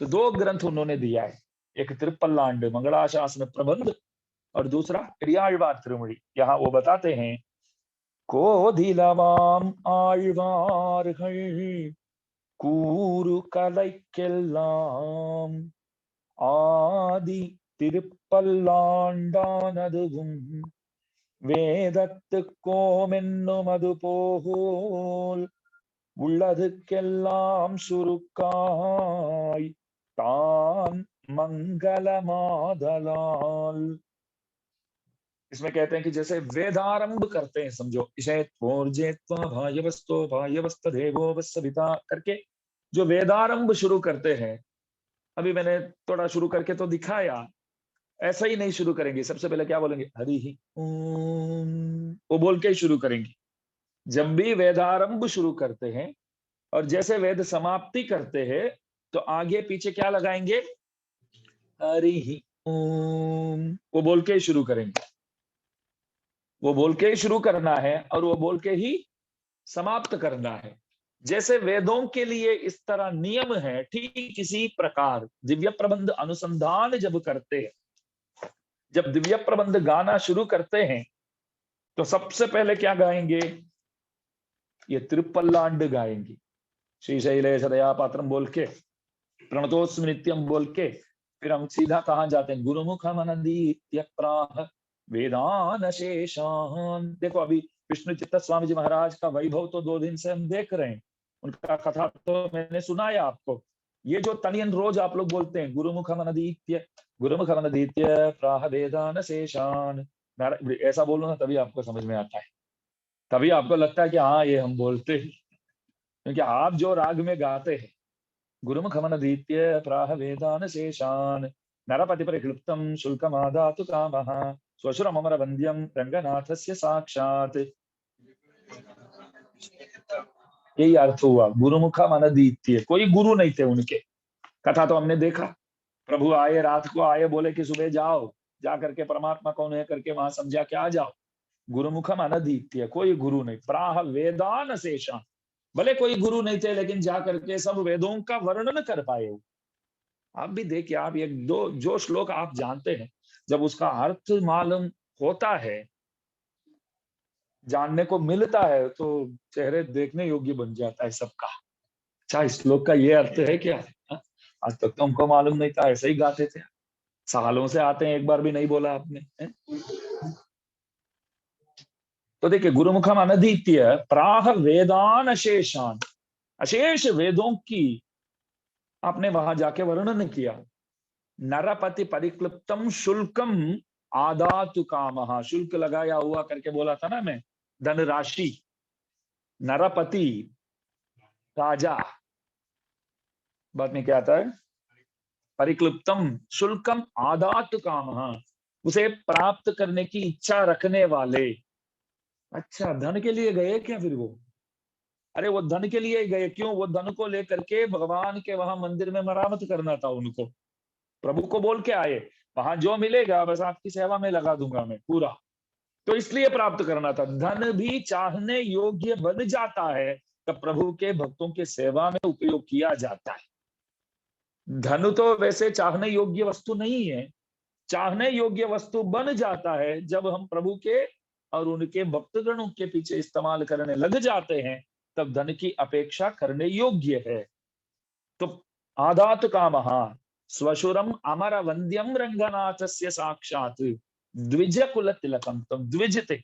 तो 2 ग्रंथ उन्होंने दिया है, एक त्रिपल्लांड मंगलाशासन प्रबंध और दूसरा पेरियाழ்वार तिरुमொழி। यहाँ वो बताते हैं கோதிலவாம் ஆழ்வார்கள் கூறு கலைக்கெல்லாம் ஆதி திருப்பல்லாண்டானதுவும் வேதத்துக்கோமென்னும் அது போகோல் உள்ளதுக்கெல்லாம் சுருக்காய் தான் मंगलमादलाल। इसमें कहते हैं कि जैसे वेदारंभ करते हैं, समझो भायवस्तो भायवस्तदेवो वत्सविता करके जो वेदारंभ शुरू करते हैं, अभी मैंने थोड़ा शुरू करके तो दिखाया, ऐसा ही नहीं शुरू करेंगे। सबसे पहले क्या बोलेंगे? हरि ही ओम, वो बोल के ही शुरू करेंगे। जब भी वेदारंभ शुरू करते हैं और जैसे वेद समाप्ति करते हैं तो आगे पीछे क्या लगाएंगे? हरि ही ओम, वो बोल के ही शुरू करेंगे। वो बोल के ही शुरू करना है और वो बोल के ही समाप्त करना है। जैसे वेदों के लिए इस तरह नियम है, ठीक इसी प्रकार दिव्य प्रबंध अनुसंधान जब करते हैं, जब दिव्य प्रबंध गाना शुरू करते हैं तो सबसे पहले क्या गाएंगे? ये त्रिपल्लांड गाएंगे। श्री शैलेश दया पात्रम बोल के, प्रणतोस्मि नित्यम बोल के, फिर हम सीधा कहां जाते हैं? गुरुमुख मनदीत्य प्राह वेदान शेषान। देखो अभी विष्णु चित्त स्वामी जी महाराज का वैभव तो 2 दिन से हम देख रहे हैं, उनका कथा तो मैंने सुनाया आपको। ये जो तनियन रोज आप लोग बोलते हैं गुरुमुख मनदीत्य प्राह वेदान शेषान, ऐसा बोलो ना, तभी आपको समझ में आता है, तभी आपको लगता है कि हाँ ये हम बोलते हैं। क्योंकि आप जो राग में गाते हैं गुरुमुख मनदीत्य प्राह वेदान शेषान नरपति परिक्लुप्तम शुल्कमादातु कामः स्वशुरम अमर वंद्यम रंगनाथस्य साक्षात, यही अर्थ हुआ गुरुमुख मनदीत्य। कोई गुरु नहीं थे उनके। कथा तो हमने देखा, प्रभु आए, रात को आए, बोले कि सुबह जाओ, जा करके परमात्मा कौन है करके वहां समझा के आ जाओ। गुरुमुख मनदीत्य, कोई गुरु नहीं। प्राह वेदान शेषान, भले कोई गुरु नहीं थे लेकिन जा करके सब वेदों का वर्णन कर पाए। आप भी देखिए, आप एक दो जो श्लोक आप जानते हैं, जब उसका अर्थ मालूम होता है, जानने को मिलता है, तो चेहरे देखने योग्य बन जाता है सबका। अच्छा, इस श्लोक का ये अर्थ है क्या? आज तक तो हमको मालूम नहीं था, ऐसे ही गाते थे। सालों से आते हैं, एक बार भी नहीं बोला आपने है? तो देखिए, गुरुमुख मनदीत्य प्राह वेदान अशेषान, अशेष वेदों की आपने वहां जाके वर्णन किया। नरपति परिक्लुप्तम शुल्कम आदातु कामः, शुल्क लगाया हुआ करके बोला था ना मैं, धनराशि। नरपति राजा, बाद में क्या आता है? परिक्लुप्तम शुल्कम आदातु कामः, उसे प्राप्त करने की इच्छा रखने वाले। अच्छा, धन के लिए गए क्या फिर वो? अरे वो धन के लिए गए, क्यों? वो धन को लेकर के भगवान के वहां मंदिर में मरामत करना था उनको। प्रभु को बोल के आए, वहां जो मिलेगा बस आपकी सेवा में लगा दूंगा मैं पूरा। तो इसलिए प्राप्त करना था। धन भी चाहने योग्य बन जाता है तब प्रभु के भक्तों के सेवा में उपयोग किया जाता है। धन तो वैसे चाहने योग्य वस्तु नहीं है, चाहने योग्य वस्तु बन जाता है जब हम प्रभु के और उनके भक्तगणों के पीछे इस्तेमाल करने लग जाते हैं, तब धन की अपेक्षा करने योग्य है। तो आदात कामः स्वशुरम अमर वंद्यम रंगनाथस्य साक्षात द्विज कुल तिलकम। तो द्विज थे,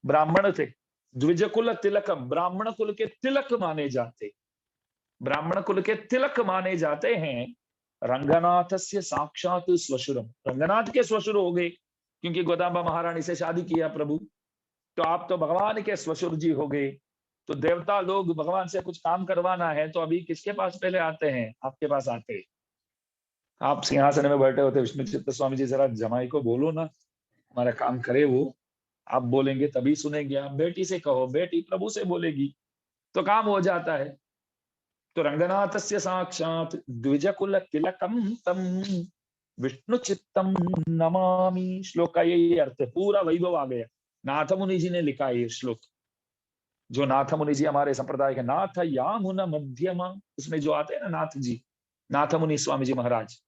ब्राह्मण थे, द्विज कुल तिलकम, ब्राह्मण कुल के तिलक माने जाते, ब्राह्मण कुल के तिलक माने जाते हैं। रंगनाथस्य साक्षात स्वशुरम, रंगनाथ के स्वशुर हो गए क्योंकि गोदांबा महारानी से शादी किया प्रभु, तो आप तो भगवान के स्वशुर जी हो गए। तो देवता लोग भगवान से कुछ काम करवाना है तो अभी किसके पास पहले आते हैं? आपके पास आते हैं। आप सिंहासन में बैठे होते, विष्णु चित्त स्वामी जी जरा जमाई को बोलो ना हमारा काम करे वो। आप बोलेंगे तभी सुनेंगे। आप बेटी से कहो, बेटी प्रभु से बोलेगी तो काम हो जाता है। तो रंगनाथस्य साक्षात द्विजकुल तिलकम तम विष्णु चित्तम नमामि, श्लोक का यही अर्थ है। पूरा वैभव आ गया। नाथ मुनि जी ने लिखा है ये श्लोक, जो नाथ मुनि जी हमारे संप्रदाय के नाथ यामुन मध्यमा, उसमें जो आते हैं ना नाथ जी, नाथ मुनि स्वामी जी महाराज,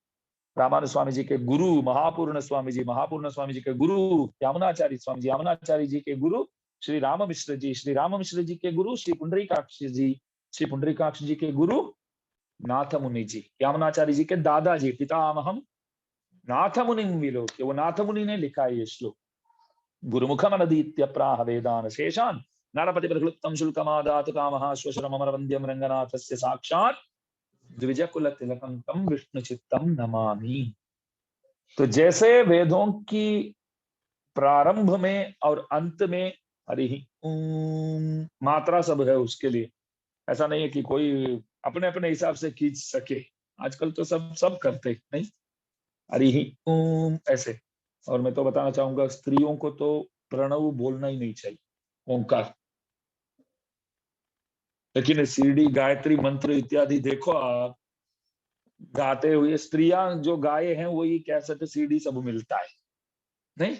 रामानु स्वामी जी के गुरु महापूर्ण स्वामी जी, महापूर्ण स्वामी जी के गुरु यामुनाचार्य स्वामी जी, यामुनाचार्य जी के गुरु श्री राम मिश्र जी, श्री राम मिश्र जी के गुरु श्री पुंडरीकाक्ष जी, श्री पुंडरीकाक्ष जी के गुरु नाथ मुनि जी, यामुनाचार्य जी के दादाजी पितामहम नाथ मुनि विलोक्य, वो नाथ मुनि ने लिखा है ये श्लोक। गुरुमुखमनदीत्य प्राह वेदान शेषान नारपति प्रक्लुप्तम शुल्कमादात कामः स्वशरममरवन्द्यम रंगनाथस्य साक्षात् द्विजकुल तिलकं तम विष्णु चित्तम नमामि। तो जैसे वेदों की प्रारंभ में और अंत में हरि ओम मात्रा सब है उसके लिए, ऐसा नहीं है कि कोई अपने अपने हिसाब से खींच सके। आजकल तो सब करते नहीं, हरि ओम ऐसे। और मैं तो बताना चाहूंगा स्त्रियों को तो प्रणव बोलना ही नहीं चाहिए, ओंकार। लेकिन सीढ़ी गायत्री मंत्र इत्यादि देखो आप, गाते हुए स्त्रियां जो गाये हैं वही कैसेट सीडी सब मिलता है नहीं।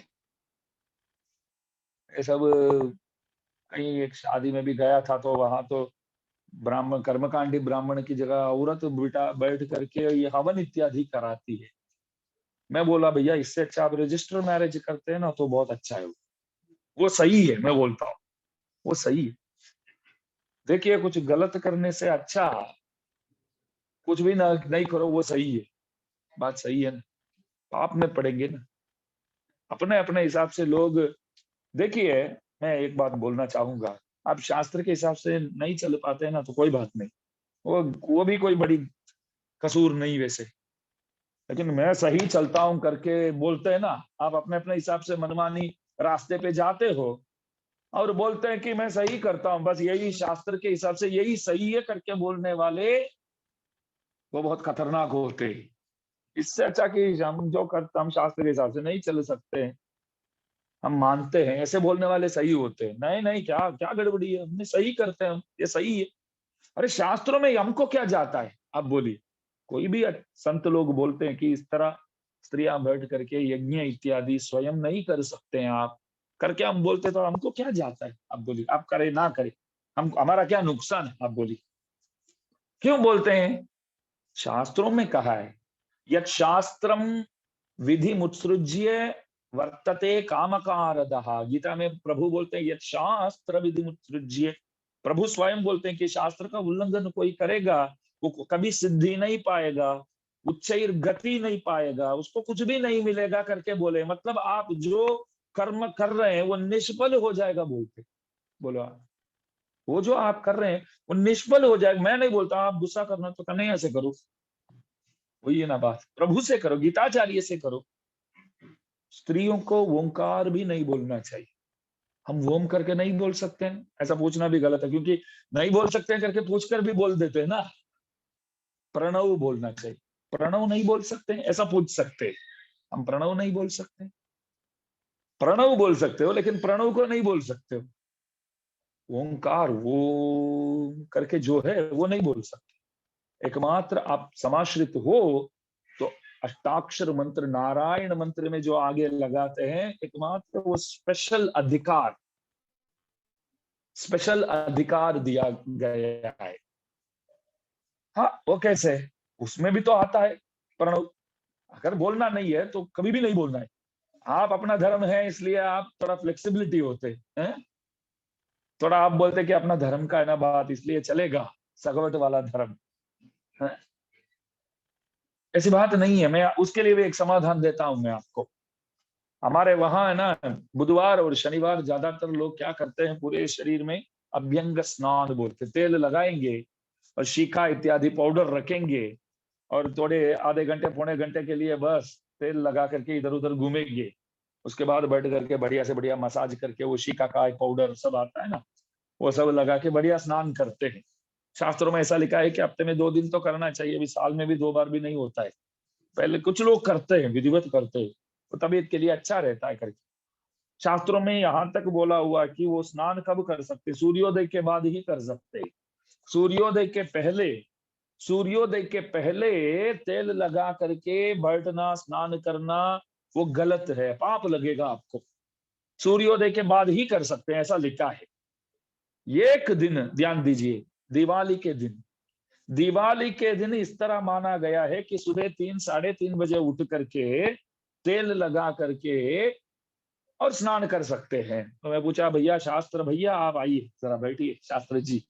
ये सब कहीं एक शादी में भी गया था तो वहां तो ब्राह्मण कर्मकांडी ब्राह्मण की जगह औरत बेटा बैठ करके ये हवन इत्यादि कराती है। मैं बोला भैया इससे अच्छा आप रजिस्टर मैरिज करते हैं ना तो बहुत अच्छा है, वो सही है। मैं बोलता हूँ वो सही है। देखिए कुछ गलत करने से अच्छा कुछ भी ना नहीं करो, वो सही है। बात सही है ना, पाप में पड़ेंगे ना। अपने अपने हिसाब से लोग, देखिए मैं एक बात बोलना चाहूंगा, आप शास्त्र के हिसाब से नहीं चल पाते हैं ना तो कोई बात नहीं, वो भी कोई बड़ी कसूर नहीं वैसे। लेकिन मैं सही चलता हूं करके बोलते हैं ना, आप अपने अपने हिसाब से मनमानी रास्ते पे जाते हो और बोलते हैं कि मैं सही करता हूं, बस यही शास्त्र के हिसाब से यही सही है करके बोलने वाले वो बहुत खतरनाक होते हैं। इससे अच्छा कि हम जो करते हम शास्त्र के हिसाब से नहीं चल सकते हैं, हम मानते हैं, ऐसे बोलने वाले सही होते हैं। नहीं नहीं क्या क्या गड़बड़ी है, हमने सही करते हैं, हम ये सही है। अरे शास्त्रों में हमको क्या जाता है, आप बोलिए। कोई भी संत लोग बोलते हैं कि इस तरह स्त्रियां बैठ करके यज्ञ इत्यादि स्वयं नहीं कर सकते हैं आप करके, हम बोलते तो हमको क्या जाता है, आप बोलिए। आप करे ना करे हम हमारा क्या नुकसान है, आप बोलिए। क्यों बोलते हैं? शास्त्रों में कहा है यत् शास्त्रम विधि मुत्सृज्य वर्तते कामकारदः। गीता में प्रभु बोलते हैं यत् शास्त्र विधि मुत्सृज्य। प्रभु स्वयं बोलते हैं कि शास्त्र का उल्लंघन कोई करेगा वो कभी सिद्धि नहीं पाएगा, उच्चैर गति नहीं पाएगा, उसको कुछ भी नहीं मिलेगा करके बोले। मतलब आप जो कर्म कर रहे हैं वो निष्फल हो जाएगा बोलते। बोलो आप, वो जो आप कर रहे हैं वो निष्फल हो जाएगा। मैं नहीं बोलता आप गुस्सा करना तो नहीं ऐसे करो, वही है ना बात। प्रभु से करो, गीताचार्य से करो। स्त्रियों को ओंकार भी नहीं बोलना चाहिए। हम वोम करके नहीं बोल सकते हैं, ऐसा पूछना भी गलत है, क्योंकि नहीं बोल सकते हैं करके पूछकर भी बोल देते हैं ना। प्रणव बोलना चाहिए। प्रणव नहीं बोल सकते हैं ऐसा पूछ सकते हैं, हम प्रणव नहीं बोल सकते। प्रणव बोल सकते हो लेकिन प्रणव को नहीं बोल सकते हो। ओंकार वो करके जो है वो नहीं बोल सकते। एकमात्र आप समाश्रित हो तो अष्टाक्षर मंत्र नारायण मंत्र में जो आगे लगाते हैं, एकमात्र वो स्पेशल अधिकार दिया गया है। हाँ वो कैसे, उसमें भी तो आता है प्रणव। अगर बोलना नहीं है तो कभी भी नहीं बोलना है। आप अपना धर्म है इसलिए आप थोड़ा फ्लेक्सिबिलिटी होते हैं, थोड़ा आप बोलते कि अपना धर्म का है ना बात इसलिए चलेगा, सगवट वाला धर्म है? ऐसी बात नहीं है। मैं उसके लिए भी एक समाधान देता हूं मैं आपको। हमारे वहां है ना बुधवार और शनिवार ज्यादातर लोग क्या करते हैं, पूरे शरीर में अभ्यंग स्नान बोलते, तेल लगाएंगे और शिखा इत्यादि पाउडर रखेंगे और थोड़े आधे घंटे पौने घंटे के लिए बस तेल लगा करके इधर उधर घूमेंगे। उसके बाद बैठ करके बढ़िया से बढ़िया मसाज करके वो शिखा का पाउडर सब आता है ना, वो सब लगा के बढ़िया स्नान करते हैं। शास्त्रों में ऐसा लिखा है कि हफ्ते में 2 दिन तो करना चाहिए, अभी साल में भी 2 बार भी नहीं होता है। पहले कुछ लोग करते हैं, विधिवत करते हैं, तो तबीयत के लिए अच्छा रहता है करके। शास्त्रों में यहाँ तक बोला हुआ कि वो स्नान कब कर सकते, सूर्योदय के बाद ही कर सकते। सूर्योदय के पहले, सूर्योदय के पहले तेल लगा करके बैठना स्नान करना वो गलत है, पाप लगेगा आपको। सूर्योदय के बाद ही कर सकते हैं ऐसा लिखा है। एक दिन ध्यान दीजिए, दिवाली के दिन, दिवाली के दिन इस तरह माना गया है कि सुबह 3 साढ़े 3 बजे उठ करके तेल लगा करके और स्नान कर सकते हैं। तो मैं पूछा भैया शास्त्र, भैया आप आइए जरा बैठिए शास्त्र जी,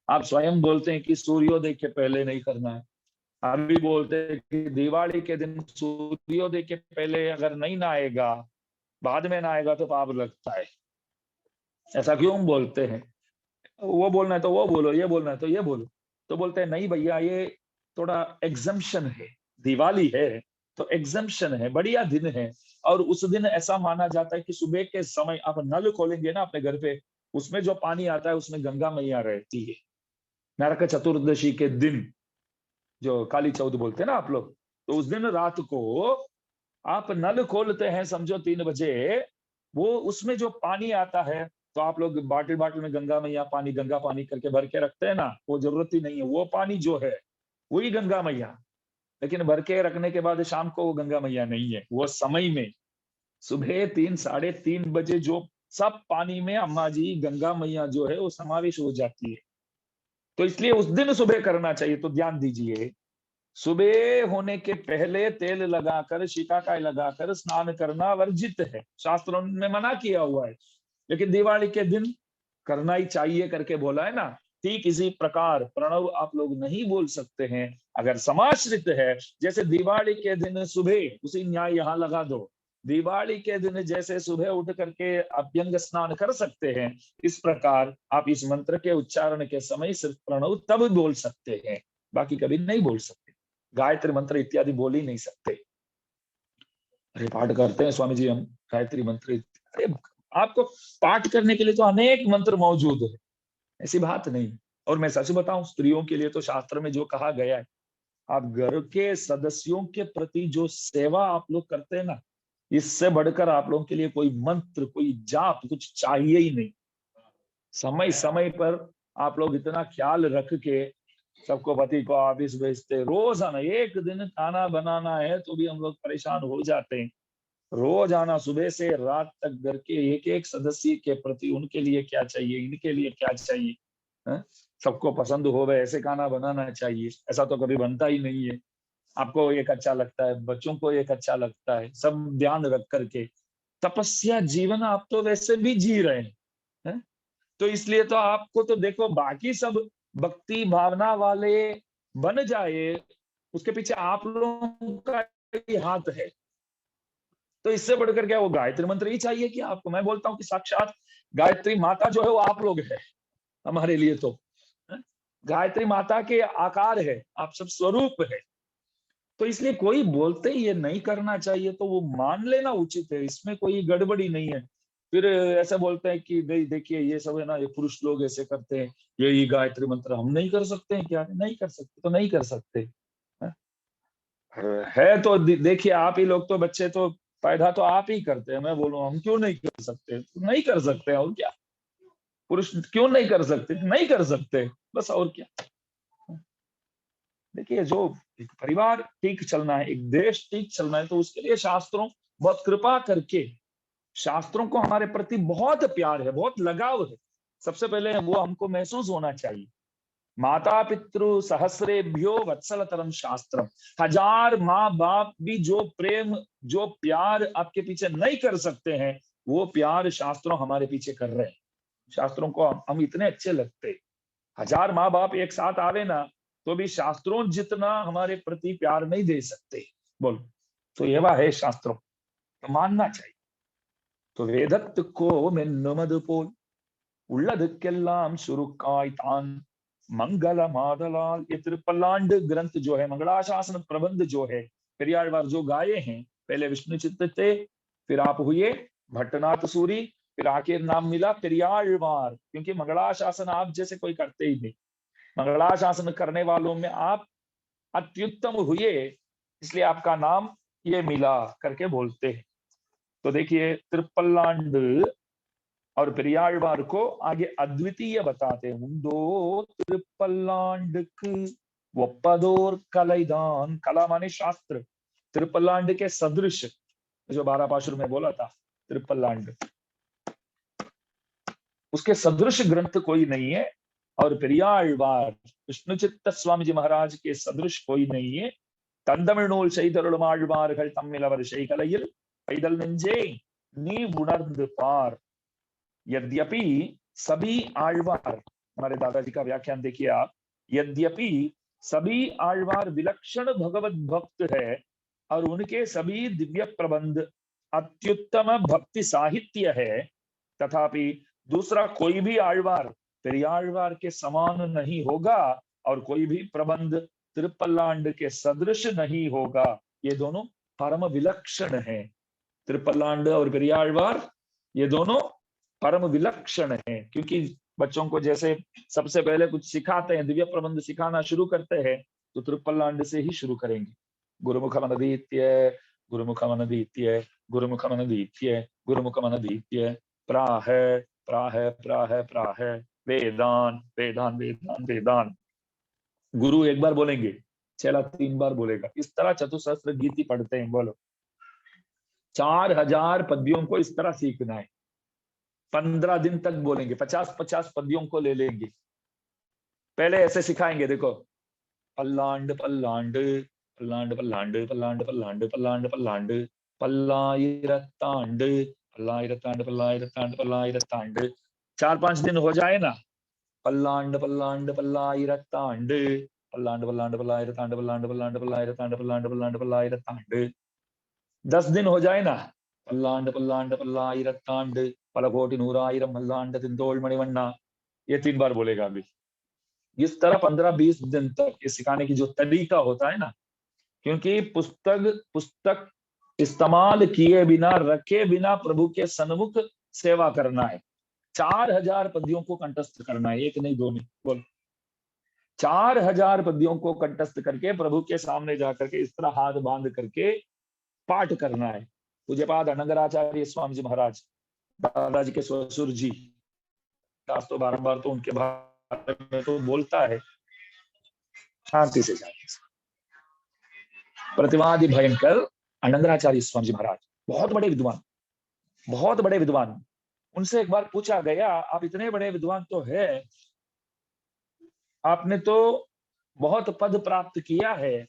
आप स्वयं बोलते हैं कि सूर्योदय के पहले नहीं करना है, हम भी बोलते हैं कि दिवाली के दिन सूर्योदय के पहले अगर नहीं नहाएगा, बाद में नहाएगा तो पाप लगता है, ऐसा क्यों बोलते हैं? वो बोलना है तो वो बोलो, ये बोलना है तो ये बोलो। तो बोलते हैं नहीं भैया, ये थोड़ा एग्जम्पशन है, दिवाली है तो एग्जम्पशन है, बढ़िया दिन है। और उस दिन ऐसा माना जाता है कि सुबह के समय आप नल खोलेंगे ना अपने घर पे, उसमें जो पानी आता है उसमें गंगा मैया रहती है। नरक चतुर्दशी के दिन, जो काली चौथ बोलते हैं ना आप लोग, तो उस दिन रात को आप नल खोलते हैं समझो 3 बजे, वो उसमें जो पानी आता है, तो आप लोग बाल्टी बाल्टी में गंगा मैया पानी, गंगा पानी करके भर के रखते हैं ना, वो जरूरत ही नहीं है, वो पानी जो है वही गंगा मैया। लेकिन भर के रखने के बाद शाम को वो गंगा मैया नहीं है, वो समय में सुबह 3, 3:30 बजे जो सब पानी में अम्मा जी गंगा मैया जो है वो समावेश हो जाती है। तो इसलिए उस दिन सुबह करना चाहिए। तो ध्यान दीजिए, सुबह होने के पहले तेल लगाकर, शिकाकाई लगाकर स्नान करना वर्जित है, शास्त्रों ने मना किया हुआ है। लेकिन दिवाली के दिन करना ही चाहिए करके बोला है ना। ठीक इसी प्रकार प्रणव आप लोग नहीं बोल सकते हैं अगर समाश्रित है। जैसे दिवाली के दिन सुबह, उसी न्याय यहां लगा दो, दिवाली के दिन जैसे सुबह उठ करके अभ्यंग स्नान कर सकते हैं, इस प्रकार आप इस मंत्र के उच्चारण के समय सिर्फ प्रणव तब बोल सकते हैं, बाकी कभी नहीं बोल सकते। गायत्री मंत्र इत्यादि बोल ही नहीं सकते। अरे पाठ करते हैं स्वामी जी हम गायत्री मंत्र, अरे आपको पाठ करने के लिए तो अनेक मंत्र मौजूद है, ऐसी बात नहीं। और मैं सच बताऊं, स्त्रियों के लिए तो शास्त्र में जो कहा गया है, आप घर के सदस्यों के प्रति जो सेवा आप लोग करते हैं ना, इससे बढ़कर आप लोगों के लिए कोई मंत्र, कोई जाप कुछ चाहिए ही नहीं। समय समय पर आप लोग इतना ख्याल रख के सबको, पति को ऑफिस भेजते, रोजाना एक दिन खाना बनाना है तो भी हम लोग परेशान हो जाते हैं। रोज आना सुबह से रात तक घर के एक एक सदस्य के प्रति, उनके लिए क्या चाहिए, इनके लिए क्या चाहिए, है? सबको पसंद हो वै ऐसे खाना बनाना चाहिए, ऐसा तो कभी बनता ही नहीं है। आपको एक अच्छा लगता है, बच्चों को एक अच्छा लगता है, सब ध्यान रख करके तपस्या जीवन आप तो वैसे भी जी रहे हैं। तो इसलिए तो आपको तो देखो, बाकी सब भक्ति भावना वाले बन जाए, उसके पीछे आप लोगों का ही हाथ है। तो इससे बढ़कर क्या, वो गायत्री मंत्र ही चाहिए कि आपको? मैं बोलता हूँ कि साक्षात गायत्री माता जो है वो आप लोग है हमारे लिए तो, है? गायत्री माता के आकार है, आप सब स्वरूप है। तो इसलिए कोई बोलते ही ये नहीं करना चाहिए तो वो मान लेना उचित है, इसमें कोई गड़बड़ी नहीं है। फिर ऐसा बोलते हैं कि नहीं देखिए ये सब है ना, ये पुरुष लोग ऐसे करते हैं, ये गायत्री मंत्र हम नहीं कर सकते हैं क्या? नहीं कर सकते तो नहीं कर सकते, है तो देखिए आप ही लोग तो, बच्चे तो पैदा तो आप ही करते हैं, मैं बोलूं हम क्यों नहीं कर सकते? तो नहीं कर सकते हैं, और क्या। पुरुष क्यों नहीं कर सकते? नहीं कर सकते, बस, और क्या। देखिए, जो एक परिवार ठीक चलना है, एक देश ठीक चलना है, तो उसके लिए शास्त्रों बहुत कृपा करके, शास्त्रों को हमारे प्रति बहुत प्यार है, बहुत लगाव है। सबसे पहले वो हमको महसूस होना चाहिए। माता पितृ सहस्रेभ्यो वत्सलतरम शास्त्रम, 1000 माँ बाप भी जो प्रेम, जो प्यार आपके पीछे नहीं कर सकते हैं, वो प्यार शास्त्रों हमारे पीछे कर रहे हैं। शास्त्रों को हम इतने अच्छे लगते हैं। 1000 माँ बाप एक साथ आवे ना, तो भी शास्त्रों जितना हमारे प्रति प्यार नहीं दे सकते। बोलो, तो ये है शास्त्रों, तो मानना चाहिए। तो வேதத்துக்கோ மென்னுமது போல் உள்ளதுக்கெல்லாம் சுருக்காய் தான் मंगल मादलाल, ये त्रिपलांड ग्रंथ जो है, मंगलाशासन प्रबंध जो है, पेरियारवार जो गाये हैं, पहले विष्णु चित्त थे, फिर आप हुए भट्टनाथ सूरी, फिर आखिर नाम मिला पेरियारवार, क्योंकि मंगलाशासन आप जैसे कोई करते ही नहीं। मंगलाशासन करने वालों में आप अत्युत्तम हुए, इसलिए आपका नाम ये मिला करके बोलते हैं। तो देखिए, त्रिपलांड और पेरियाழ்वार को आगे अद्वितीय बताते हैं। उन्दो त्रिपलांडक वप्पदोर कलैदान, कला माने शास्त्र, त्रिपलांड के सदृश, जो 12 पाशुर में बोला था, त्रिपलांड, उसके सदृश ग्रंथ कोई नहीं है। और पेरियाழ்वार विष्णुचित्त स्वामी जी महाराज के सदृश कोई नहीं है। தந்தமிழ் நூல் செய்தருளுமாழ்வார்கள் தம்மிலவர் செய்கலையில் பைதல் நெஞ்சே निवुणर्द पार। यद्यपि सभी आழ்वार, हमारे दादाजी का व्याख्यान देखिए आप, यद्यपि सभी आழ்वार विलक्षण भगवत भक्त है और उनके सभी दिव्य प्रबंध अत्युत्तम भक्ति साहित्य है, तथापि दूसरा कोई भी आழ்वार पेरियाழ்वार के समान नहीं होगा और कोई भी प्रबंध तिरुपल्लांड के सदृश नहीं होगा। ये दोनों परम विलक्षण है। तिरुपल्लांड और पेरियाழ்वार ये दोनों परम विलक्षण है, क्योंकि बच्चों को जैसे सबसे पहले कुछ सिखाते हैं, दिव्य प्रबंध सिखाना शुरू करते हैं तो तिरुपल्लांड से ही शुरू करेंगे। गुरुमुखमनदीत्य गुरुमुखमनदीत्य गुरुमुखमनदीत्य गुरुमुखमनदीत्य प्राह प्राह प्राह प्राह वेदान वेदान वेदान वेदान। गुरु एक बार बोलेंगे, चेला 3 बार बोलेगा। इस तरह चतुसहस्त्र गीति पढ़ते हैं। बोलो, 4000 पद्यों को इस तरह सीखना है। 15 दिन तक बोलेंगे, 50-50 पद्यों को ले लेंगे। पहले ऐसे सिखाएंगे, देखो, पल्लांड पल्लांड पल्लांड पल्लांड पल्लांड पल्लांड पल्लांड पल्लांड पल्लायिरतांड पल्लायिरतांड पल्लायिरतांड पल्लायिरतांड। 4-5 दिन हो जाए ना, पल्लांड पल्लांड पल्लायिरतांड पल्लांड पल्लांड पल्लायिरतांड पल्लांड पल्लांड पल्लायिरतांड पल्लांड पल्लांड पल्लायिरतांड। 10 दिन हो जाए ना, पल्लांड पल्लांड पल्लायिरतांड पलकोटि नूरायिरम मल्लांड तिंदोल मणिवन्ना। ये 3 बार बोलेगा अभी। इस तरह 15-20 दिन तक ये सिखाने की जो तरीका होता है ना, क्योंकि पुस्तक इस्तेमाल किए बिना, रखे बिना प्रभु के सन्मुख सेवा करना है। 4000 पद्यों को कंठस्थ करना है, एक नहीं दो नहीं, बोल 4000 पद्यों को कंठस्थ करके प्रभु के सामने जाकर के इस तरह हाथ बांध करके पाठ करना है। पूज्यपाद अनंगराचार्य स्वामी जी महाराज, दादाजी के ससुर जी, दास तो बारंबार तो उनके बारे में तो बोलता है, शांति से शांति से। प्रतिवादी भयंकर अनंगराचार्य स्वामी जी महाराज बहुत बड़े विद्वान, बहुत बड़े विद्वान। उनसे एक बार पूछा गया, आप इतने बड़े विद्वान तो है, आपने तो बहुत पद प्राप्त किया है,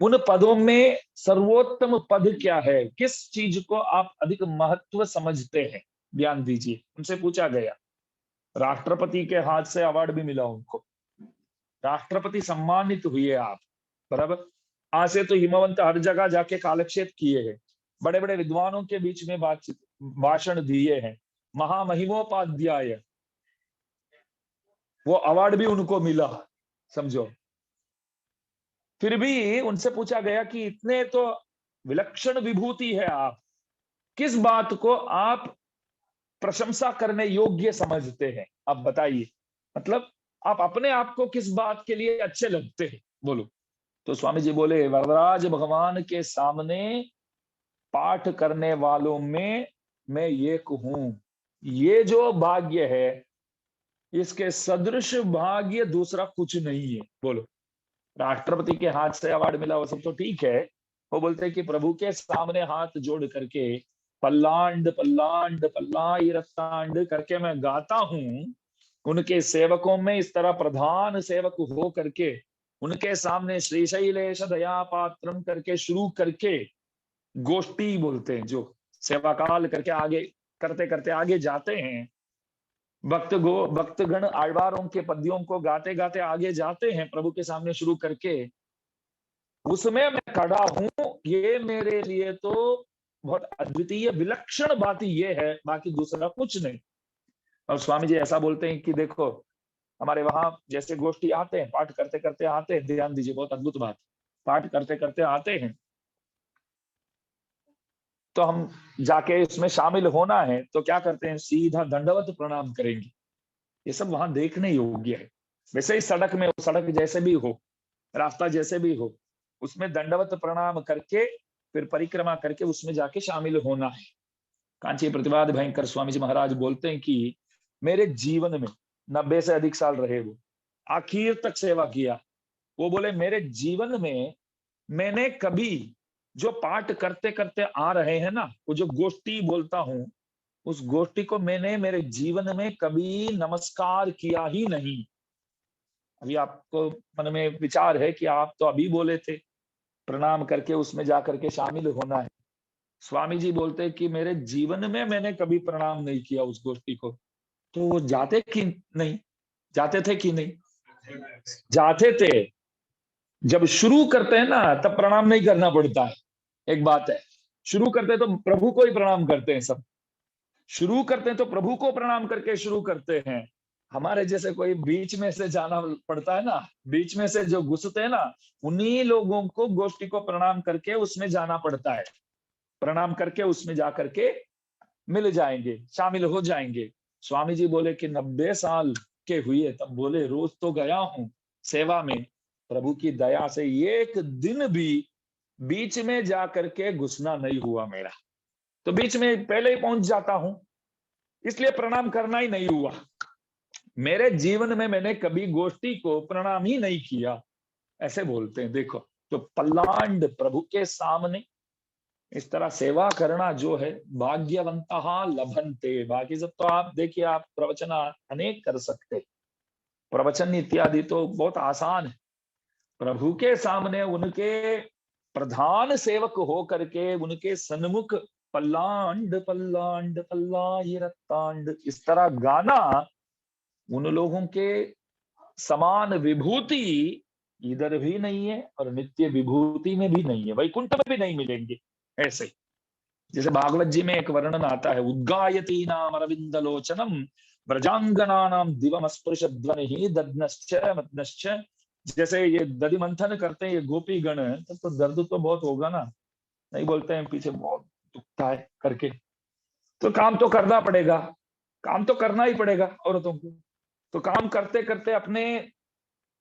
उन पदों में सर्वोत्तम पद क्या है, किस चीज को आप अधिक महत्व समझते हैं, बयान दीजिए। उनसे पूछा गया। राष्ट्रपति के हाथ से अवार्ड भी मिला उनको, राष्ट्रपति सम्मानित हुए आप, बराबर। आज से तो हिमवंत हर जगह जाके कालक्षेप किए हैं, बड़े बड़े विद्वानों के बीच में बातचीत भाषण दिए हैं, महामहिमोपाध्याय, वो अवार्ड भी उनको मिला, समझो। फिर भी उनसे पूछा गया कि इतने तो विलक्षण विभूति है आप, किस बात को आप प्रशंसा करने योग्य समझते हैं, आप बताइए। मतलब आप अपने आप को किस बात के लिए अच्छे लगते हैं, बोलो। तो स्वामी जी बोले, वरदराज भगवान के सामने पाठ करने वालों में मैं एक हूं। ये जो भाग्य है, इसके सदृश भाग्य दूसरा कुछ नहीं है, बोलो। राष्ट्रपति के हाथ से अवार्ड मिला वो सब तो ठीक है, वो बोलते हैं कि प्रभु के सामने हाथ जोड़ करके पल्लांड पल्लांड पल्लायिरतांड करके मैं गाता हूं, उनके सेवकों में इस तरह प्रधान सेवक हो करके उनके सामने श्रीशैलेश दया पात्रम करके शुरू करके गोष्ठी बोलते हैं, जो सेवा काल करके आगे करते करते आगे जाते हैं, भक्तगण आழ்वारों के पद्यों को गाते गाते आगे जाते हैं प्रभु के सामने शुरू करके, उसमें मैं खड़ा हूं। ये मेरे लिए तो बहुत अद्वितीय विलक्षण बात ये है, बाकी दूसरा कुछ नहीं। और स्वामी जी ऐसा बोलते हैं कि देखो, हमारे वहां जैसे गोष्ठी आते हैं, पाठ करते करते आते हैं, ध्यान दीजिए, बहुत अद्भुत बात, पाठ करते करते आते हैं तो हम जाके इसमें शामिल होना है तो क्या करते हैं, सीधा दंडवत प्रणाम करेंगे। ये सब वहां देखने योग्य है। वैसे ही सड़क में, सड़क जैसे भी हो, रास्ता जैसे भी हो, उसमें दंडवत प्रणाम करके फिर परिक्रमा करके उसमें जाके शामिल होना है। कांची प्रतिवाद भयंकर स्वामी जी महाराज बोलते हैं कि मेरे जीवन में 90 से अधिक साल रहे, वो आखिर तक सेवा किया। वो बोले, मेरे जीवन में मैंने कभी जो पाठ करते करते आ रहे हैं ना, वो जो गोष्ठी बोलता हूं, उस गोष्ठी को मैंने मेरे जीवन में कभी नमस्कार किया ही नहीं। अभी आपको मन में विचार है कि आप तो अभी बोले थे प्रणाम करके उसमें जाकर के शामिल होना है, स्वामी जी बोलते हैं कि मेरे जीवन में मैंने कभी प्रणाम नहीं किया उस गोष्ठी को। तो वो जाते कि नहीं, जाते थे कि नहीं? जाते थे। जब शुरू करते हैं ना तब प्रणाम नहीं करना पड़ता है। एक बात है, शुरू करते हैं तो प्रभु को ही प्रणाम करते हैं सब। शुरू करते हैं तो प्रभु को प्रणाम करके शुरू करते हैं। हमारे जैसे कोई बीच में से जाना पड़ता है ना, बीच में से जो घुसते हैं ना, उन्हीं लोगों को गोष्ठी को प्रणाम करके उसमें जाना पड़ता है। प्रणाम करके उसमें जा करके मिल जाएंगे, शामिल हो जाएंगे। स्वामी जी बोले कि 90 साल के हुए तब बोले रोज तो गया हूं सेवा में, प्रभु की दया से एक दिन भी बीच में जा करके घुसना नहीं हुआ मेरा। तो बीच में पहले ही पहुंच जाता हूं, इसलिए प्रणाम करना ही नहीं हुआ। मेरे जीवन में मैंने कभी गोष्ठी को प्रणाम ही नहीं किया, ऐसे बोलते हैं। देखो, तो पल्लांड प्रभु के सामने इस तरह सेवा करना जो है, भाग्यवंतः लभन्ते। बाकी सब तो आप देखिए, आप प्रवचन अनेक कर सकते, प्रवचन इत्यादि तो बहुत आसान है। प्रभु के सामने उनके प्रधान सेवक हो करके उनके सन्मुख पल्लांड पल्लांड पल्लाही रत्तांड इस तरह गाना, उन लोगों के समान विभूति इधर भी नहीं है और नित्य विभूति में भी नहीं है, वैकुंठ में भी नहीं मिलेंगे। ऐसे जैसे भागवत जी में एक वर्णन आता है, उद्गायती नाम अरविंद लोचनम व्रजांगना नाम दिवमस्पृश ध्वनि दद्नश्च मदनश्च। जैसे ये दधि मंथन करते हैं ये गोपी गण, तो दर्द तो बहुत होगा ना, नहीं बोलते हैं पीछे बहुत दुखता है करके। तो काम तो करना पड़ेगा, काम तो करना ही पड़ेगा औरतों को। तो काम करते करते अपने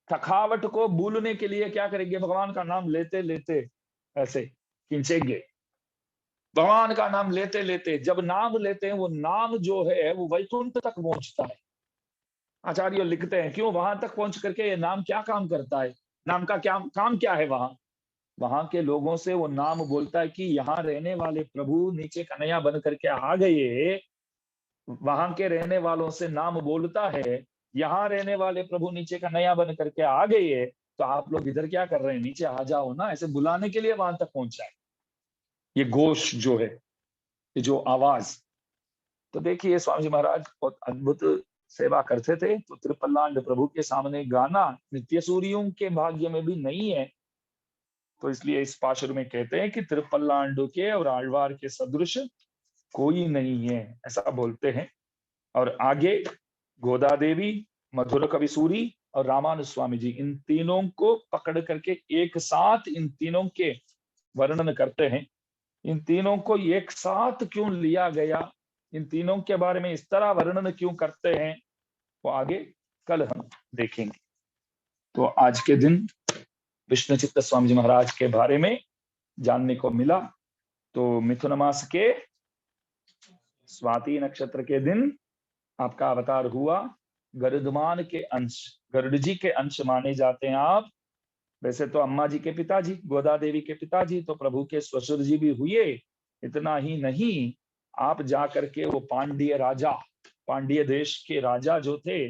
थकावट को भूलने के लिए क्या करेंगे, भगवान का नाम लेते लेते ऐसे खींचेंगे। भगवान का नाम लेते लेते जब नाम लेते हैं, वो नाम जो है वो वैकुंठ तक पहुंचता है। आचार्य लिखते हैं क्यों वहां तक पहुंच करके ये नाम क्या काम करता है, नाम का क्या काम क्या है वहां। वहां के लोगों से वो नाम बोलता है कि यहाँ रहने वाले प्रभु नीचे कन्हैया बन करके आ गए। वहां के रहने वालों से नाम बोलता है, यहाँ रहने वाले प्रभु नीचे कन्हैया बन करके आ गए, तो आप लोग इधर क्या कर रहे हैं, नीचे आ जाओ ना, ऐसे बुलाने के लिए वहां तक पहुंचा है ये घोष जो है, ये जो आवाज। तो देखिए स्वामी जी महाराज बहुत अद्भुत सेवा करते थे। तो त्रिपल्लांड प्रभु के सामने गाना नित्य सूरियों के भाग्य में भी नहीं है। तो इसलिए इस पाशुर में कहते हैं कि त्रिपल्लांड के और आழ்वार के सदृश कोई नहीं है, ऐसा बोलते हैं। और आगे गोदा देवी, मधुर कवि सूरी और रामानुज स्वामी जी, इन तीनों को पकड़ करके एक साथ इन तीनों के वर्णन करते हैं। इन तीनों को एक साथ क्यों लिया गया, इन तीनों के बारे में इस तरह वर्णन क्यों करते हैं, वो आगे कल हम देखेंगे। तो आज के दिन विष्णु चित्त स्वामी जी महाराज के बारे में जानने को मिला। तो मिथुन मास के स्वाति नक्षत्र के दिन आपका अवतार हुआ। गरुड़मान के अंश, गरुड़ जी के अंश माने जाते हैं आप। वैसे तो अम्मा जी के पिताजी, गोदा देवी के पिताजी तो प्रभु के ससुर जी भी हुए। इतना ही नहीं, आप जाकर के वो पांड्य राजा, पांड्य देश के राजा जो थे,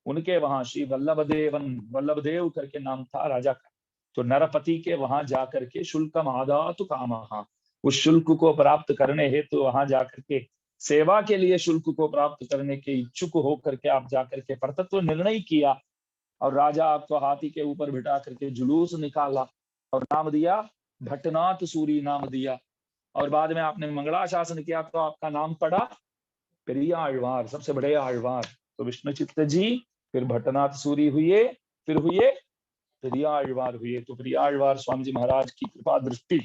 उनके वहां श्री वल्लभदेव करके नाम था राजा का। तो नरपति के वहां जाकर के शुल्कम आदातु कामः, उस शुल्क को प्राप्त करने हेतु तो वहां जाकर के सेवा के लिए शुल्क को प्राप्त करने के इच्छुक होकर के आप जाकर के परतत्व निर्णय किया। और राजा आपको हाथी के ऊपर बिठा करके जुलूस निकाला और नाम दिया भट्टनाथ सूरी नाम दिया। और बाद में आपने मंगलाशासन किया तो आपका नाम पड़ा प्रिय आழ்वार, सबसे बड़े आழ்वार। तो विष्णु चित्त जी, फिर भट्टनाथ सूरी हुए, फिर हुए प्रिय आழ்वार हुए। तो प्रिय आழ்वार स्वामी जी महाराज की कृपा दृष्टि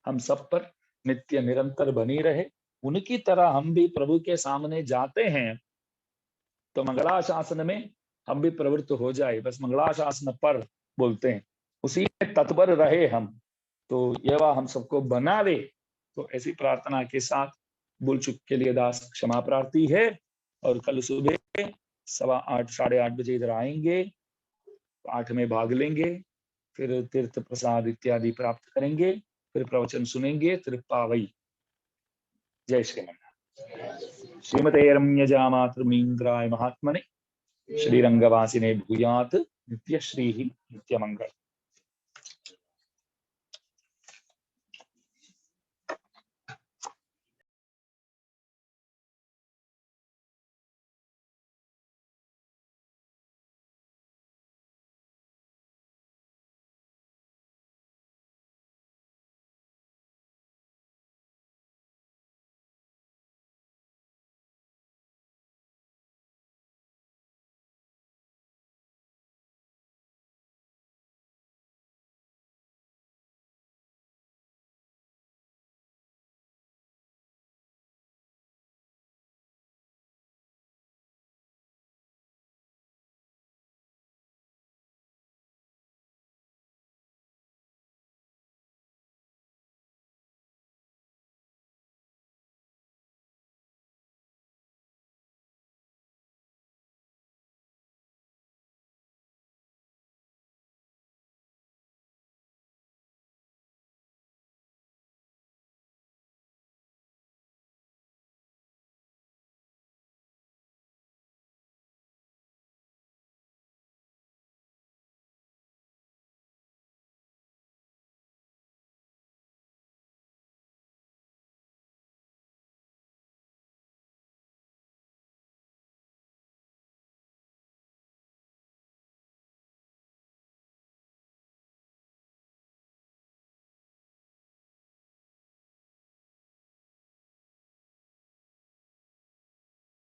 हम सब पर नित्य निरंतर बनी रहे। उनकी तरह हम भी प्रभु के सामने जाते हैं तो मंगलाशासन में हम भी प्रवृत्त हो जाए, बस मंगलाशासन पर बोलते हैं, उसी में तत्पर रहे हम। तो यह हम सबको बनावे। तो ऐसी प्रार्थना के साथ भूल चुक के लिए दास क्षमा प्रार्थी है। और कल सुबह 8:15 8:30 बजे इधर आएंगे, 8 में भाग लेंगे, फिर तीर्थ प्रसाद इत्यादि प्राप्त करेंगे, फिर प्रवचन सुनेंगे त्रिपावई। जय श्रीमन। श्रीमते रम्यजा मातृमीन्द्राय महात्मने श्रीरंगवासिने भूयात् नित्यश्री नित्यमंगल।